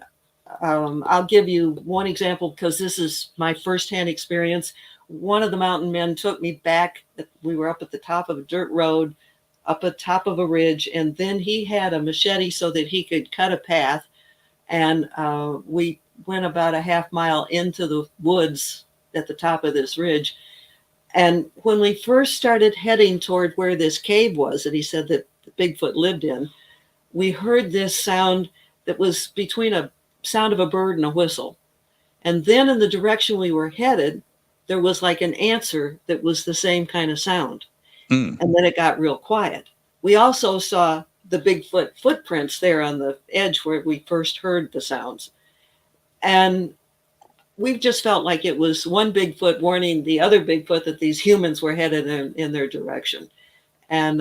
I'll give you one example because this is my firsthand experience. One of the mountain men took me back. We were up at the top of a dirt road, up at the top of a ridge, and then he had a machete so that he could cut a path. And we went about a half mile into the woods at the top of this ridge. And when we first started heading toward where this cave was that he said that Bigfoot lived in, we heard this sound that was between a sound of a bird and a whistle. And then in the direction we were headed, there was like an answer that was the same kind of sound. And then it got real quiet. We also saw the Bigfoot footprints there on the edge where we first heard the sounds. And we've just felt like it was one Bigfoot warning the other Bigfoot that these humans were headed in their direction. And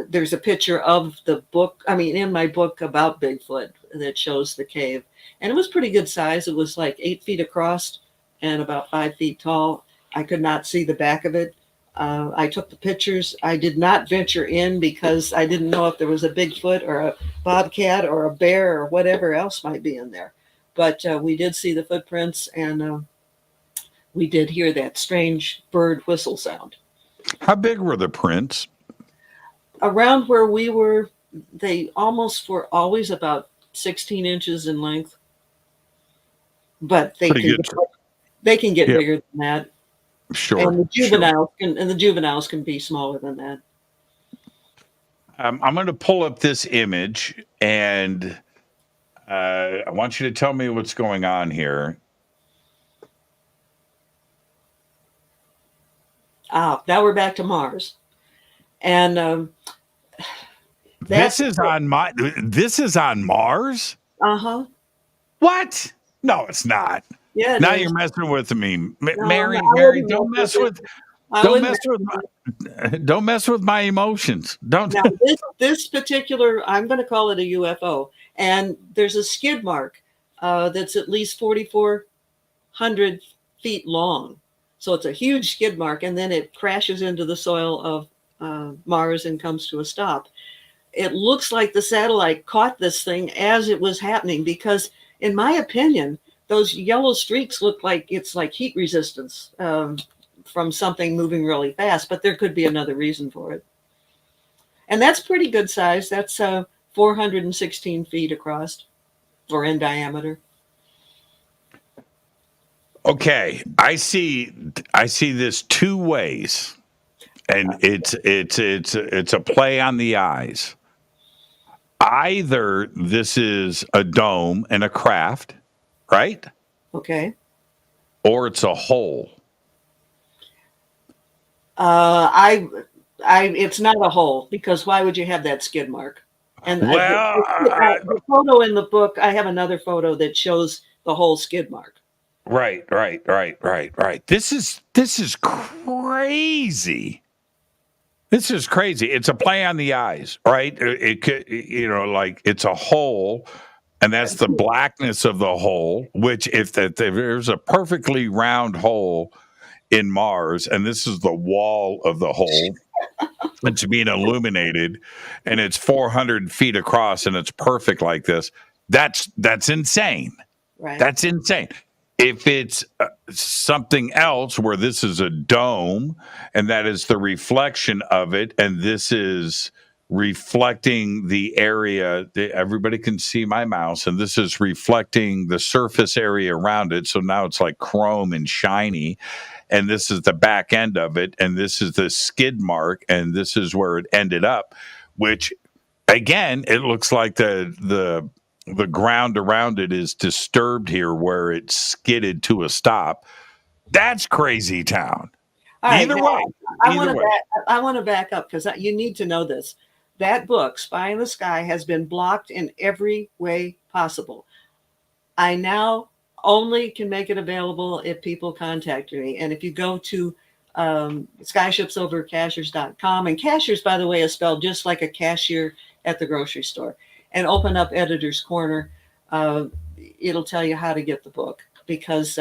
there's a picture of the book, in my book about Bigfoot that shows the cave. And it was pretty good size. It was like 8 feet across and about 5 feet tall. I could not see the back of it. I took the pictures. I did not venture in because I didn't know if there was a Bigfoot or a bobcat or a bear or whatever else might be in there. But we did see the footprints, and we did hear that strange bird whistle sound. How big were the prints? Around where we were, they almost were always about 16 inches in length. But they can get bigger than that. Sure. And the juveniles can be smaller than that. I'm going to pull up this image, and I want you to tell me what's going on here. Now we're back to Mars, and this is on Mars. What? No, it's not. Yeah. Now you're messing with me, Mary. Don't mess with my emotions. Don't. Now, this particular, I'm going to call it a UFO, and there's a skid mark that's at least 4,400 feet long. So it's a huge skid mark, and then it crashes into the soil of Mars and comes to a stop. It looks like the satellite caught this thing as it was happening because, in my opinion, those yellow streaks look like it's like heat resistance. from something moving really fast, but there could be another reason for it. And that's pretty good size. That's 416 feet across or in diameter. Okay, I see this two ways, and it's a play on the eyes. Either this is a dome and a craft, right? Okay. Or it's a hole. It's not a hole, because why would you have that skid mark? And the photo in the book, I have another photo that shows the whole skid mark. Right. This is crazy. This is crazy. It's a play on the eyes, right? It could, like it's a hole, and that's the blackness of the hole. Which, if there's a perfectly round hole in Mars, and this is the wall of the hole, it's being illuminated, and it's 400 feet across, and it's perfect like this. That's insane. Right. That's insane. If it's something else where this is a dome and that is the reflection of it, and this is reflecting the area, everybody can see my mouse, and this is reflecting the surface area around it. So now it's like chrome and shiny, and this is the back end of it, and this is the skid mark, and this is where it ended up, which again, it looks like the ground around it is disturbed here where it skidded to a stop. That's crazy town. Either way. I want to back up, because you need to know this. That book, Spy in the Sky, has been blocked in every way possible. I now only can make it available if people contact me. And if you go to skyshipsovercashiers.com, and cashiers, by the way, is spelled just like a cashier at the grocery store, and open up Editor's Corner, it'll tell you how to get the book, because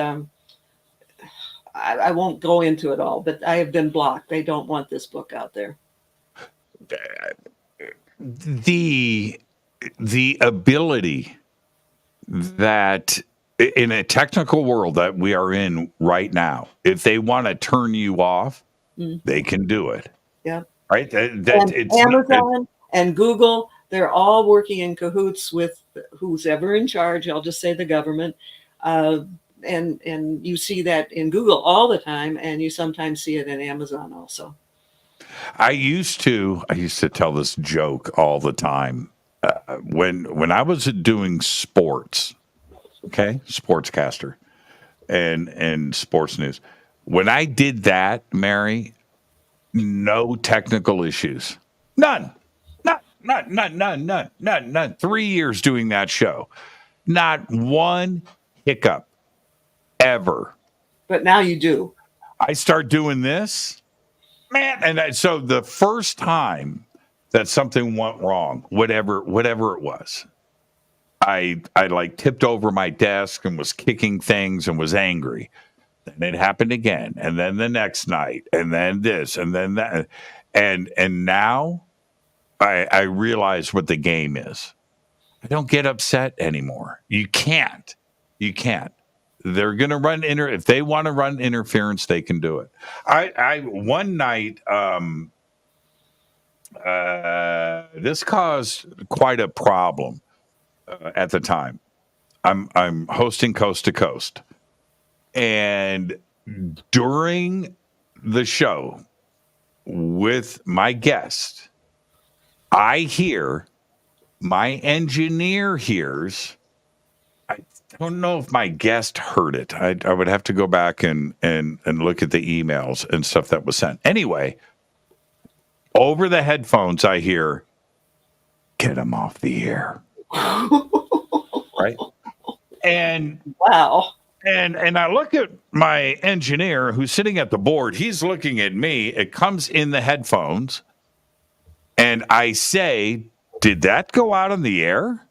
I won't go into it all, but I have been blocked. They don't want this book out there. The ability that in a technical world that we are in right now, if they want to turn you off, they can do it. Yeah. Right. It's Amazon and Google, they're all working in cahoots with who's ever in charge. I'll just say the government. And you see that in Google all the time, and you sometimes see it in Amazon also. I used to tell this joke all the time when I was doing sports, okay, sportscaster and sports news. When I did that, Mary, no technical issues, none. 3 years doing that show, not one hiccup ever. But now you do. I start doing this, man, and so the first time that something went wrong, whatever it was, I like tipped over my desk and was kicking things and was angry. Then it happened again, and then the next night, and then this, and then that, and now I realize what the game is. I don't get upset anymore. You can't. They're going to run if they want to run interference, they can do it. I one night, this caused quite a problem at the time. I'm hosting Coast to Coast, and during the show with my guest, I hear, my engineer hears. I don't know if my guest heard it. I would have to go back and look at the emails and stuff that was sent. Anyway, over the headphones, I hear, "Get him off the air." Right? And wow. And I look at my engineer who's sitting at the board. He's looking at me. It comes in the headphones. And I say, "Did that go out on the air?"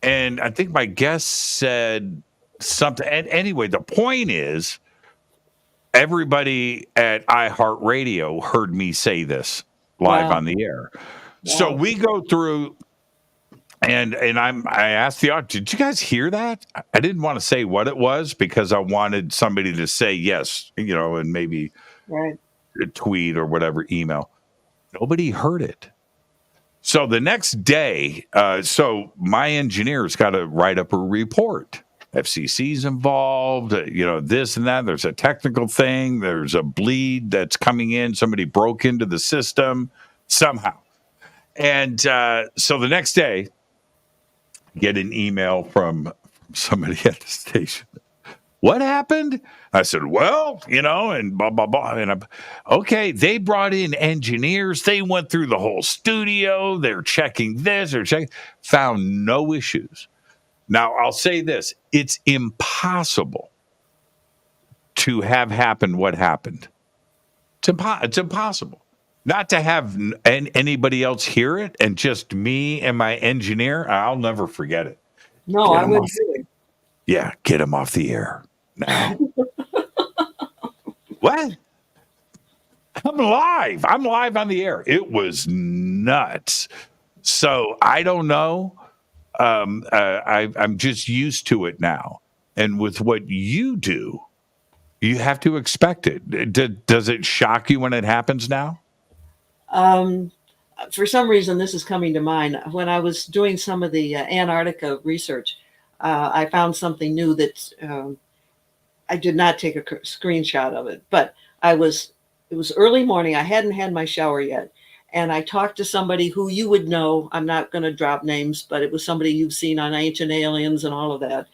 And I think my guest said something. And anyway, the point is, everybody at iHeartRadio heard me say this live on the air. Wow. So we go through And I asked the audience, did you guys hear that? I didn't want to say what it was because I wanted somebody to say yes, and maybe Right. a tweet or whatever, email. Nobody heard it. So the next day, so my engineers got to write up a report. FCC's involved, this and that. There's a technical thing. There's a bleed that's coming in. Somebody broke into the system somehow. And so the next day, get an email from somebody at the station. What happened? I said, well, and blah, blah, blah. And okay, they brought in engineers. They went through the whole studio. They're checking this. Found no issues. Now, I'll say this. It's impossible to have happened what happened. It's impossible. Not to have anybody else hear it and just me and my engineer. I'll never forget it. No, I would too. Yeah, get him off the air now. What? I'm live. I'm live on the air. It was nuts. So I don't know. I'm just used to it now. And with what you do, you have to expect it. Does it shock you when it happens now? For some reason, this is coming to mind. When I was doing some of the Antarctica research, I found something new that I did not take a screenshot of it, but it was early morning. I hadn't had my shower yet. And I talked to somebody who you would know. I'm not going to drop names, but it was somebody you've seen on Ancient Aliens and all of that.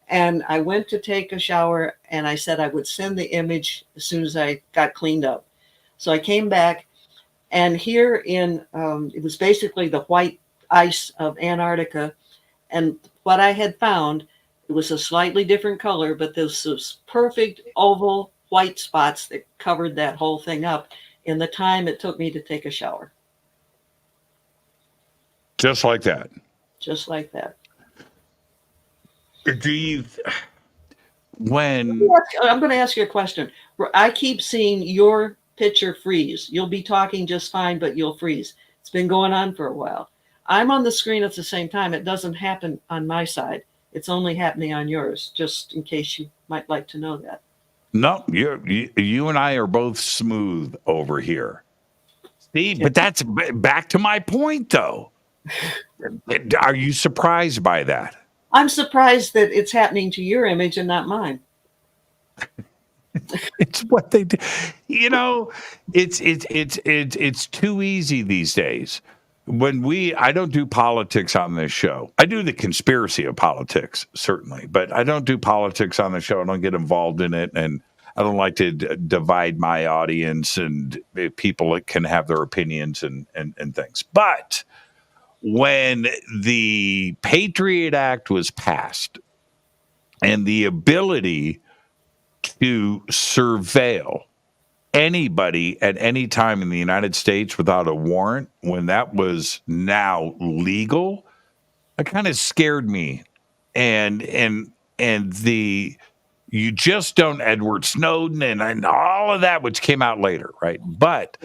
And I went to take a shower and I said I would send the image as soon as I got cleaned up. So I came back. And here it was basically the white ice of Antarctica. And what I had found, it was a slightly different color, but this was perfect oval white spots that covered that whole thing up in the time it took me to take a shower. Just like that. Just like that. Do you... I'm going to ask you a question. I keep seeing your picture freeze. You'll be talking just fine, but you'll freeze. It's been going on for a while. I'm on the screen at the same time. It doesn't happen on my side. It's only happening on yours, just in case you might like to know that. No, you and I are both smooth over here. See, but that's back to my point, though. Are you surprised by that? I'm surprised that it's happening to your image and not mine. It's what they do. It's too easy these days. I don't do politics on this show. I do the conspiracy of politics, certainly, but I don't do politics on the show. I don't get involved in it, and I don't like to divide my audience and people that can have their opinions and things. But when the Patriot Act was passed and the ability to surveil anybody at any time in the United States without a warrant, when that was now legal, it kind of scared me. And you just don't Edward Snowden and all of that, which came out later, right? But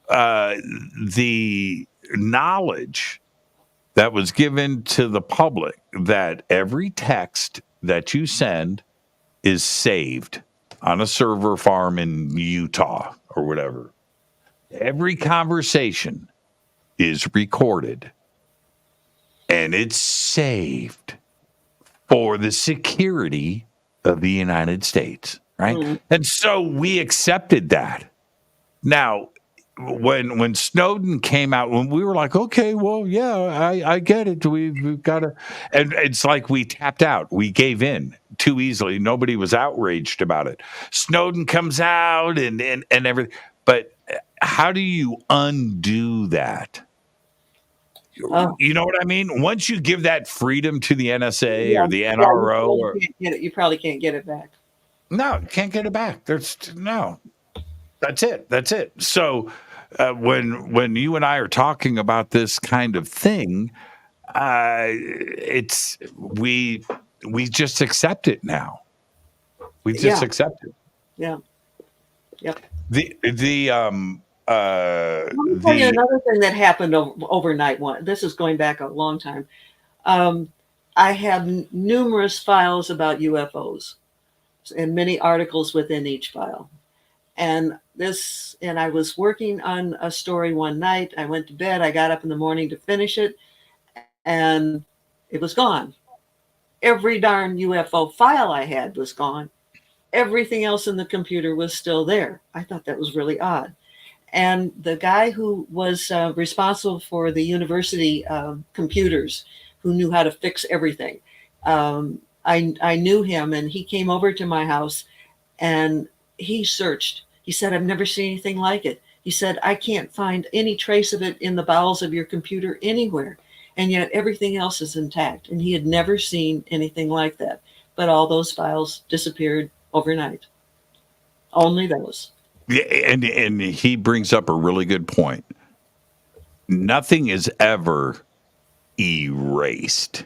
the knowledge that was given to the public that every text that you send is saved on a server farm in Utah or whatever. Every conversation is recorded and it's saved for the security of the United States, right? Mm-hmm. And so we accepted that. Now, when Snowden came out, when we were like, okay, well, yeah, I get it. We've got to, and it's like we tapped out. We gave in too easily. Nobody was outraged about it. Snowden comes out and everything. But how do you undo that? You know what I mean? Once you give that freedom to the NSA or the NRO, you probably can't get it back. No, can't get it back. That's it. So when you and I are talking about this kind of thing, we just accept it now. We just accept it. Yeah. Yep. Let me tell you another thing that happened overnight. This is going back a long time. I have numerous files about UFOs and many articles within each file. And I was working on a story one night. I went to bed. I got up in the morning to finish it, and it was gone. Every darn UFO file I had was gone. Everything else in the computer was still there. I thought that was really odd. And the guy who was responsible for the university computers, who knew how to fix everything, I knew him, and he came over to my house, and he searched. He said, "I've never seen anything like it." He said, "I can't find any trace of it in the bowels of your computer anywhere, and yet everything else is intact." And he had never seen anything like that. But all those files disappeared overnight. Only those. Yeah, and he brings up a really good point. Nothing is ever erased,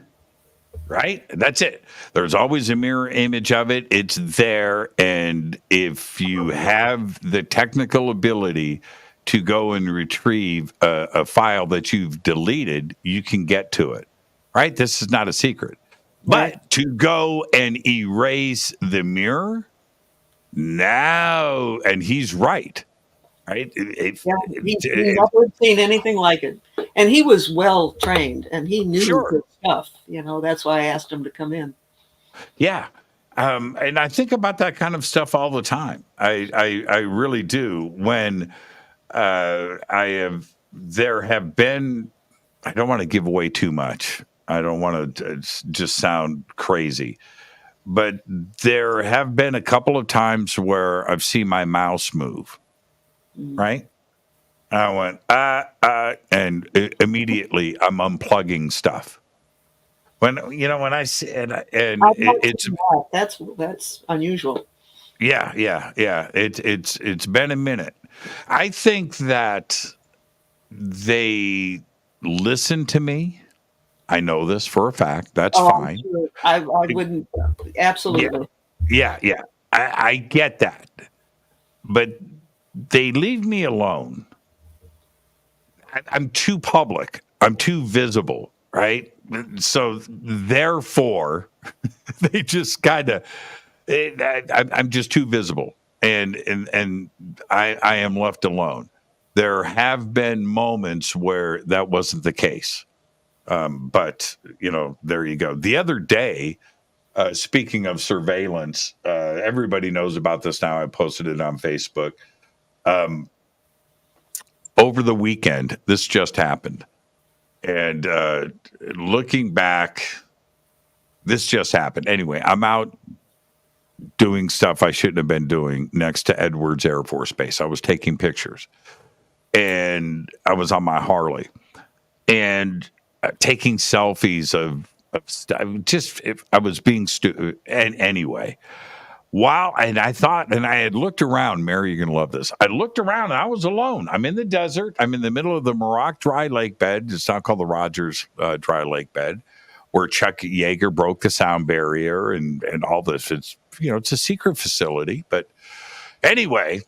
right? That's it. There's always a mirror image of it. It's there, and if you have the technical ability to go and retrieve a file that you've deleted, you can get to it, right? This is not a secret. Right. But to go and erase the mirror, now, and he's right. He's never seen anything like it. And he was well trained, and he knew good stuff. That's why I asked him to come in. Yeah. And I think about that kind of stuff all the time. I really do. When there have been, I don't want to give away too much. I don't want to just sound crazy. But there have been a couple of times where I've seen my mouse move, right? And I went, and immediately I'm unplugging stuff. When I see, and it's that's unusual. Yeah. It's been a minute. I think that they listen to me. I know this for a fact. That's fine. Sure. I wouldn't. Absolutely. Yeah. I get that. But they leave me alone. I'm too public. I'm too visible, right? So therefore, they just kind of, I'm just too visible. And I am left alone. There have been moments where that wasn't the case. But, there you go. The other day, speaking of surveillance, everybody knows about this now. I posted it on Facebook. Over the weekend, this just happened. And looking back, this just happened. Anyway, I'm out doing stuff I shouldn't have been doing next to Edwards Air Force Base. I was taking pictures. And I was on my Harley. And taking selfies of stuff. I was being stupid. And anyway, and I thought, and I had looked around, Mary, you're going to love this. I looked around and I was alone. I'm in the desert. I'm in the middle of the Muroc Dry Lake Bed. It's not called the Rogers Dry Lake Bed, where Chuck Yeager broke the sound barrier and all this. It's, it's a secret facility. But anyway,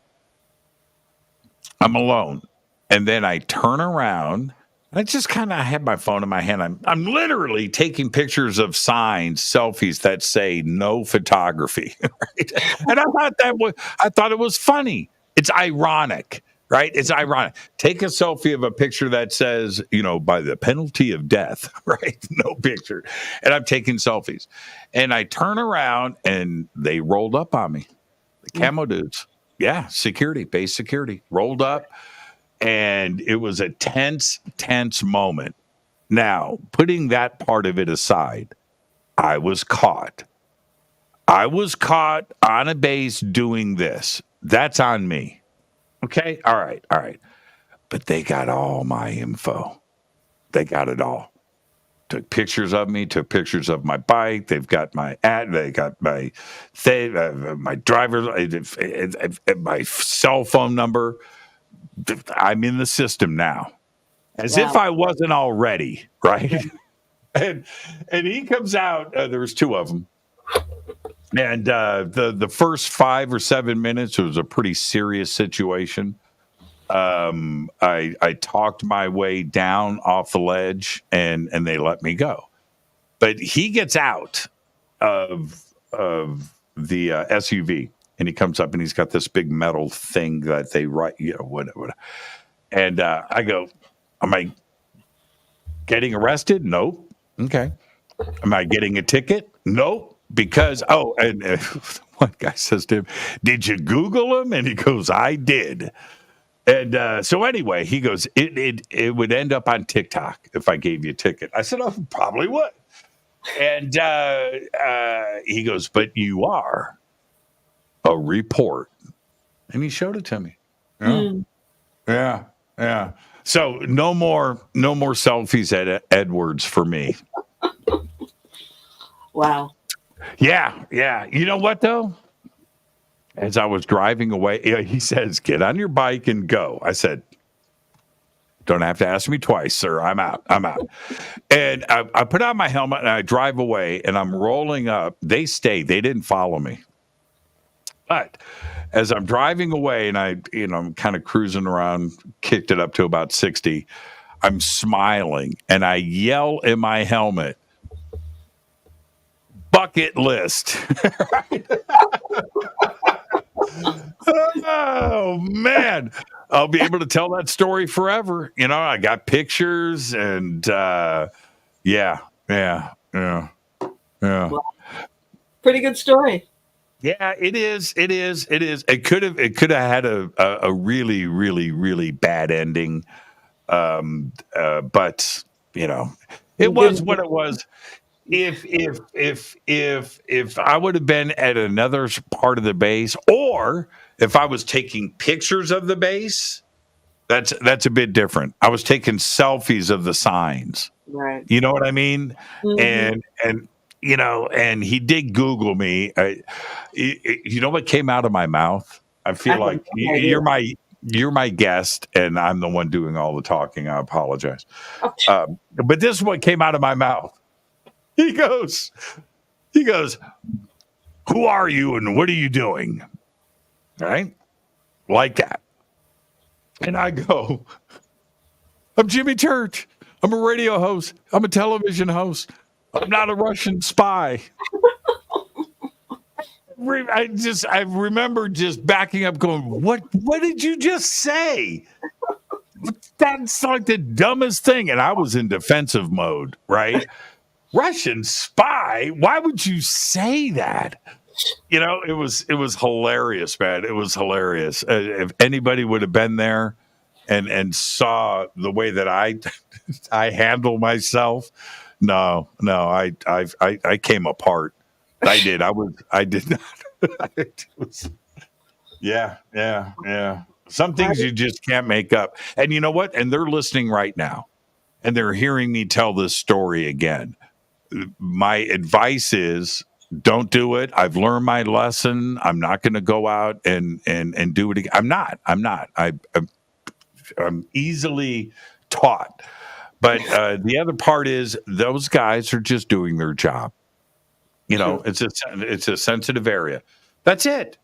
I'm alone. And then I turn around. I just kind of had my phone in my hand. I'm literally taking pictures of signs, selfies that say no photography, right? And I thought it was funny. It's ironic, right? It's ironic. Take a selfie of a picture that says, by the penalty of death, right? No picture. And I'm taking selfies. And I turn around and they rolled up on me. The camo dudes. Yeah, base security rolled up. And it was a tense moment. Now, putting that part of it aside, I was caught. I was caught on a base doing this. That's on me. Okay? All right. But they got all my info. They got it all. Took pictures of me, took pictures of my bike. They've got my they got my driver's, my cell phone number. I'm in the system now, as if I wasn't already, right? and he comes out. There was two of them, and the first 5 or 7 minutes, it was a pretty serious situation. I talked my way down off the ledge, and they let me go. But he gets out of the SUV, and he comes up, and he's got this big metal thing that they write, whatever. And I go, "Am I getting arrested? Nope. Okay. Am I getting a ticket? Nope. Because and one guy says to him, "Did you Google him?" And he goes, "I did." And so anyway, he goes, it would end up on TikTok if I gave you a ticket. I said, "Oh, probably would." And he goes, "But you are a report," and he showed it to me. Yeah. So no more selfies at Edwards for me. Wow. Yeah. You know what though? As I was driving away, he says, "Get on your bike and go." I said, "Don't have to ask me twice, sir. I'm out." And I put on my helmet and I drive away, and I'm rolling up. They stayed. They didn't follow me. But as I'm driving away and I'm kind of cruising around, kicked it up to about 60, I'm smiling and I yell in my helmet, "Bucket list." Oh man, I'll be able to tell that story forever. I got pictures and yeah. Well, pretty good story. Yeah, it is. It could have had a really, really, really bad ending. But it was what it was. If I would have been at another part of the base, or if I was taking pictures of the base, that's a bit different. I was taking selfies of the signs. Right. You know what I mean? Mm-hmm. And he did Google me. You know what came out of my mouth? I feel like you're my guest, and I'm the one doing all the talking. I apologize. But this is what came out of my mouth. He goes, "Who are you and what are you doing?" Right? Like that. And I go, "I'm Jimmy Church. I'm a radio host. I'm a television host. I'm not a Russian spy." I remember just backing up going, what did you just say? That's like the dumbest thing. And I was in defensive mode, right? Russian spy? Why would you say that? It was hilarious, man. It was hilarious. If anybody would have been there and saw the way that I handle myself, no, I came apart. I did. I did not. Yeah. Some things you just can't make up. And you know what? And they're listening right now, and they're hearing me tell this story again. My advice is, don't do it. I've learned my lesson. I'm not going to go out and do it again. I'm not. I'm easily taught. But the other part is those guys are just doing their job. It's a sensitive area. That's it.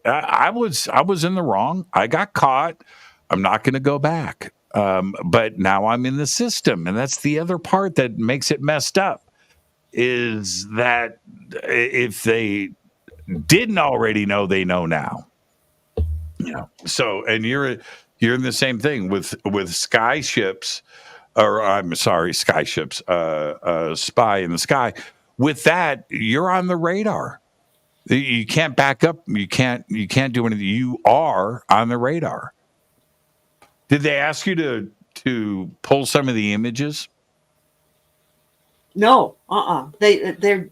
I was in the wrong. I got caught. I'm not going to go back. But now I'm in the system, and that's the other part that makes it messed up. Is that if they didn't already know, they know now. So, and you're in the same thing with spy ships, spy in the sky. With that, you're on the radar. You can't back up. You can't do anything. You are on the radar. Did they ask you to pull some of the images? No. They're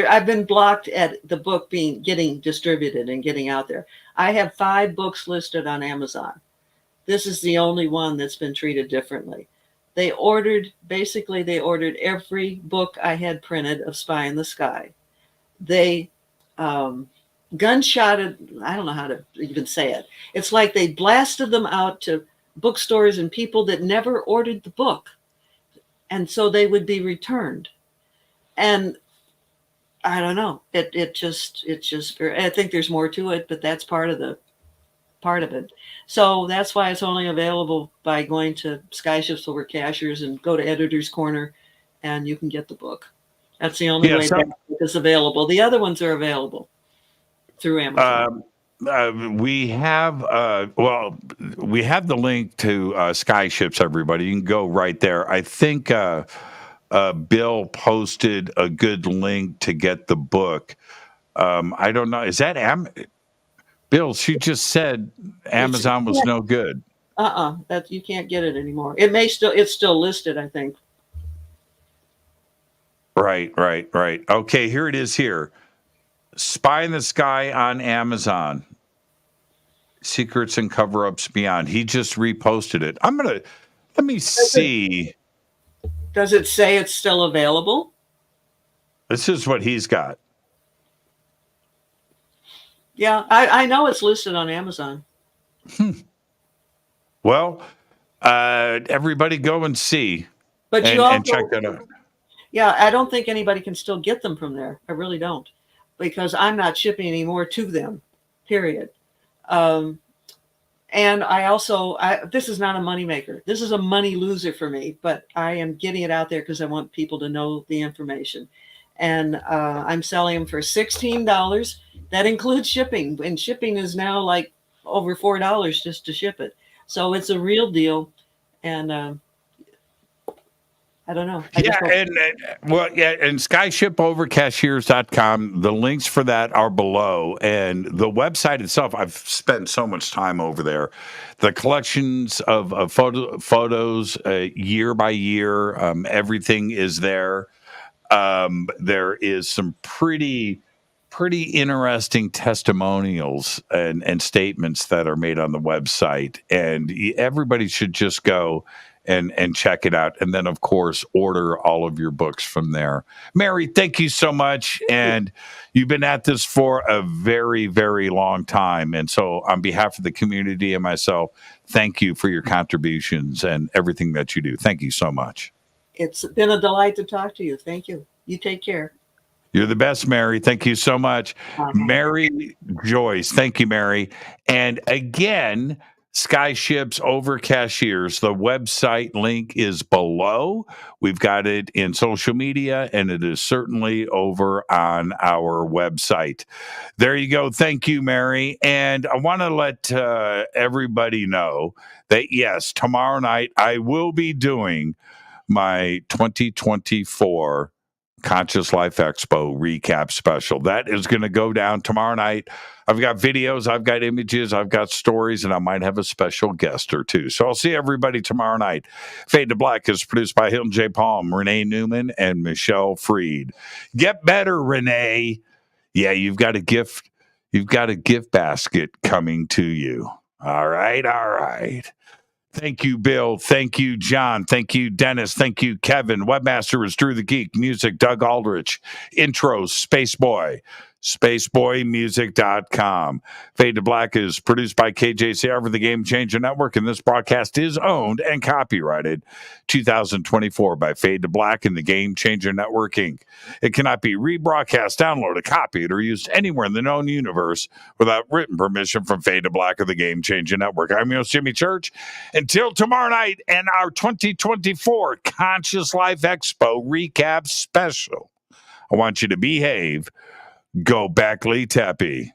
I've been blocked at the book getting distributed and getting out there. I have 5 books listed on Amazon. This is the only one that's been treated differently. They ordered every book I had printed of Spy in the Sky. They gunshotted, I don't know how to even say it. It's like they blasted them out to bookstores and people that never ordered the book. And so they would be returned. And I don't know. It just, I think there's more to it, but that's part of the part of it. So that's why it's only available by going to Skyships Over Cashiers and go to Editor's Corner, and you can get the book. That's the only way that it's available. The other ones are available through Amazon. We have the link to Skyships, everybody. You can go right there. I think Bill posted a good link to get the book. I don't know. Is that Bill? She just said Amazon was no good. That you can't get it anymore. It's still listed, I think. Right. Okay, here it is here. Spy in the Sky on Amazon. Secrets and Cover-Ups Beyond. He just reposted it. Let me see. Does it say it's still available? This is what he's got. Yeah, I know it's listed on Amazon. Well, everybody go and see. But and check that out. Yeah, I don't think anybody can still get them from there. I really don't. Because I'm not shipping anymore to them, period. And I also, this is not a moneymaker. This is a money loser for me, but I am getting it out there because I want people to know the information. And I'm selling them for $16. That includes shipping. And shipping is now like over $4 just to ship it. So it's a real deal. And I don't know. And skyshipovercashiers.com. The links for that are below. And the website itself, I've spent so much time over there. The collections of photos year by year, everything is there. There is some pretty interesting testimonials and statements that are made on the website. And everybody should just go and check it out. And then, of course, order all of your books from there. Mary, thank you so much. And you've been at this for a very, very long time. And so on behalf of the community and myself, thank you for your contributions and everything that you do. Thank you so much. It's been a delight to talk to you. Thank you. You take care. You're the best, Mary. Thank you so much. Mary Joyce. Thank you, Mary. And again, Skyships Over Cashiers. The website link is below. We've got it in social media, and it is certainly over on our website. There you go. Thank you, Mary. And I want to let everybody know that, yes, tomorrow night I will be doing my 2024 Conscious Life Expo recap special. That is going to go down tomorrow night. I've got videos, I've got images, I've got stories, and I might have a special guest or two. So I'll see everybody tomorrow night. Fade to Black is produced by Hilton J. Palm, Renee Newman, and Michelle Freed. Get better, Renee. Yeah, you've got a gift. You've got a gift basket coming to you. All right. Thank you, Bill. Thank you, John. Thank you, Dennis. Thank you, Kevin. Webmaster is Drew the Geek. Music, Doug Aldrich. Intros, Spaceboy. SpaceboyMusic.com. Fade to Black is produced by KJCR for the Game Changer Network, and this broadcast is owned and copyrighted 2024 by Fade to Black and the Game Changer Network, Inc. It cannot be rebroadcast, downloaded, copied, or used anywhere in the known universe without written permission from Fade to Black or the Game Changer Network. I'm your host, Jimmy Church. Until tomorrow night and our 2024 Conscious Life Expo recap special, I want you to behave. Go Backley Tappy.